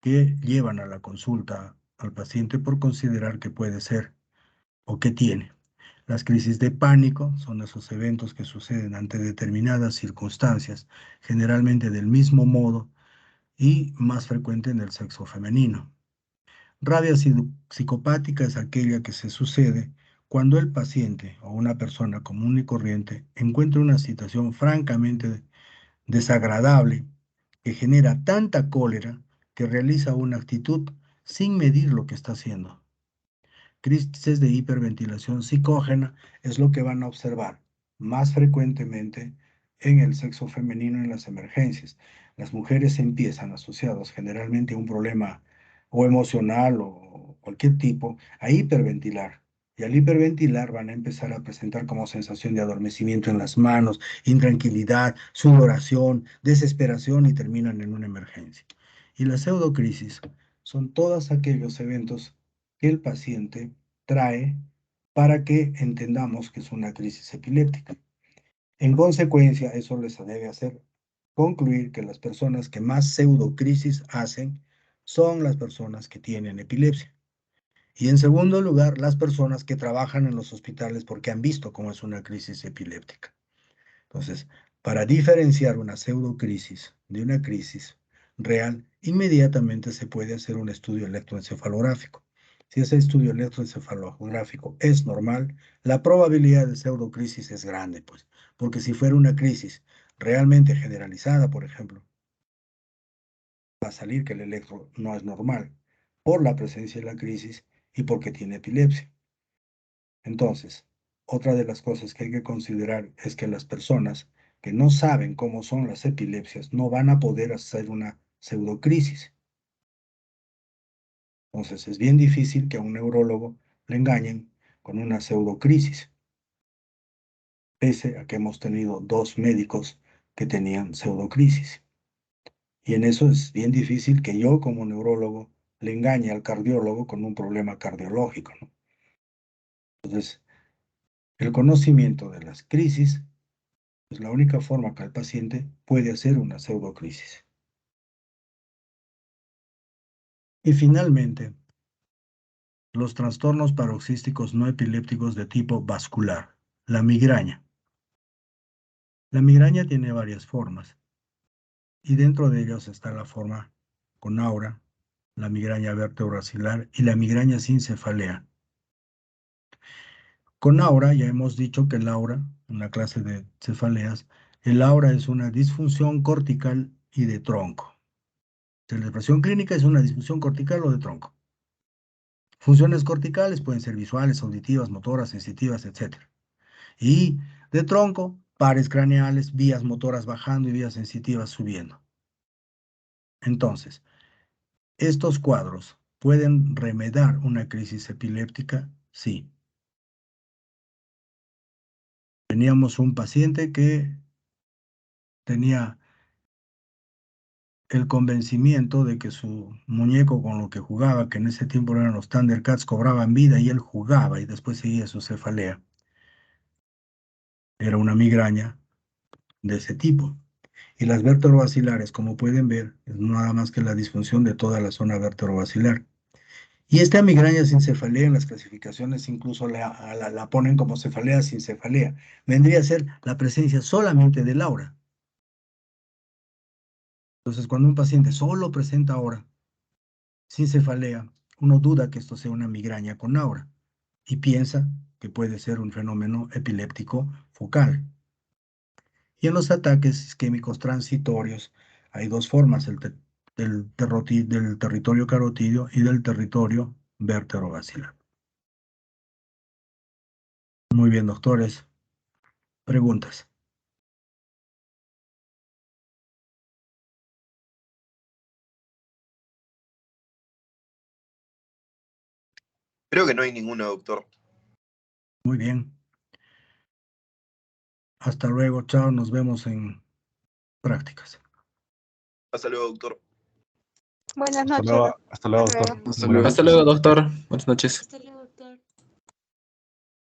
que llevan a la consulta al paciente por considerar que puede ser o que tiene. Las crisis de pánico son esos eventos que suceden ante determinadas circunstancias, generalmente del mismo modo y más frecuente en el sexo femenino. Rabia psicopática es aquella que se sucede cuando el paciente o una persona común y corriente encuentra una situación francamente desagradable que genera tanta cólera que realiza una actitud sin medir lo que está haciendo. Crisis de hiperventilación psicógena es lo que van a observar más frecuentemente en el sexo femenino en las emergencias. Las mujeres empiezan asociadas generalmente a un problema o emocional o cualquier tipo a hiperventilar. Y al hiperventilar van a empezar a presentar como sensación de adormecimiento en las manos, intranquilidad, sudoración, desesperación y terminan en una emergencia. Y la pseudocrisis son todos aquellos eventos que el paciente trae para que entendamos que es una crisis epiléptica. En consecuencia, eso les debe hacer concluir que las personas que más pseudocrisis hacen son las personas que tienen epilepsia. Y en segundo lugar, las personas que trabajan en los hospitales porque han visto cómo es una crisis epiléptica. Entonces, para diferenciar una pseudocrisis de una crisis real, inmediatamente se puede hacer un estudio electroencefalográfico. Si ese estudio electroencefalográfico es normal, la probabilidad de pseudocrisis es grande, pues, porque si fuera una crisis realmente generalizada, por ejemplo, va a salir que el electro no es normal por la presencia de la crisis y porque tiene epilepsia. Entonces, otra de las cosas que hay que considerar es que las personas que no saben cómo son las epilepsias no van a poder hacer una pseudocrisis. Entonces, es bien difícil que a un neurólogo le engañen con una pseudocrisis, pese a que hemos tenido 2 médicos que tenían pseudocrisis. Y en eso es bien difícil que yo como neurólogo le engañe al cardiólogo con un problema cardiológico, ¿no? Entonces, el conocimiento de las crisis es la única forma que el paciente puede hacer una pseudocrisis. Y finalmente, los trastornos paroxísticos no epilépticos de tipo vascular, la migraña. La migraña tiene varias formas y dentro de ellos está la forma con aura, la migraña vertebrobasilar y la migraña sin cefalea. Con aura ya hemos dicho que el aura, una clase de cefaleas, el aura es una disfunción cortical y de tronco. La expresión clínica es una disfunción cortical o de tronco. Funciones corticales pueden ser visuales, auditivas, motoras, sensitivas, etc. Y de tronco, pares craneales, vías motoras bajando y vías sensitivas subiendo. Entonces, ¿estos cuadros pueden remediar una crisis epiléptica? Sí. Teníamos un paciente que tenía el convencimiento de que su muñeco con lo que jugaba, que en ese tiempo eran los Thundercats, cobraban vida y él jugaba y después seguía su cefalea. Era una migraña de ese tipo. Y las vértebro-basilares, como pueden ver, es nada más que la disfunción de toda la zona vértebro-basilar. Y esta migraña sin cefalea en las clasificaciones incluso la ponen como cefalea sin cefalea. Vendría a ser la presencia solamente del aura. Entonces, cuando un paciente solo presenta aura sin cefalea, uno duda que esto sea una migraña con aura y piensa que puede ser un fenómeno epiléptico focal. Y en los ataques isquémicos transitorios hay dos formas, del territorio carotidio y del territorio vértebro-basilar. Muy bien, doctores. Preguntas. Creo que no hay ninguno, doctor. Muy bien. Hasta luego, chao. Nos vemos en prácticas. Hasta luego, doctor. Buenas Hasta noches. luego, hasta luego, Hasta doctor. luego. Hasta luego. Hasta luego, doctor. Buenas noches.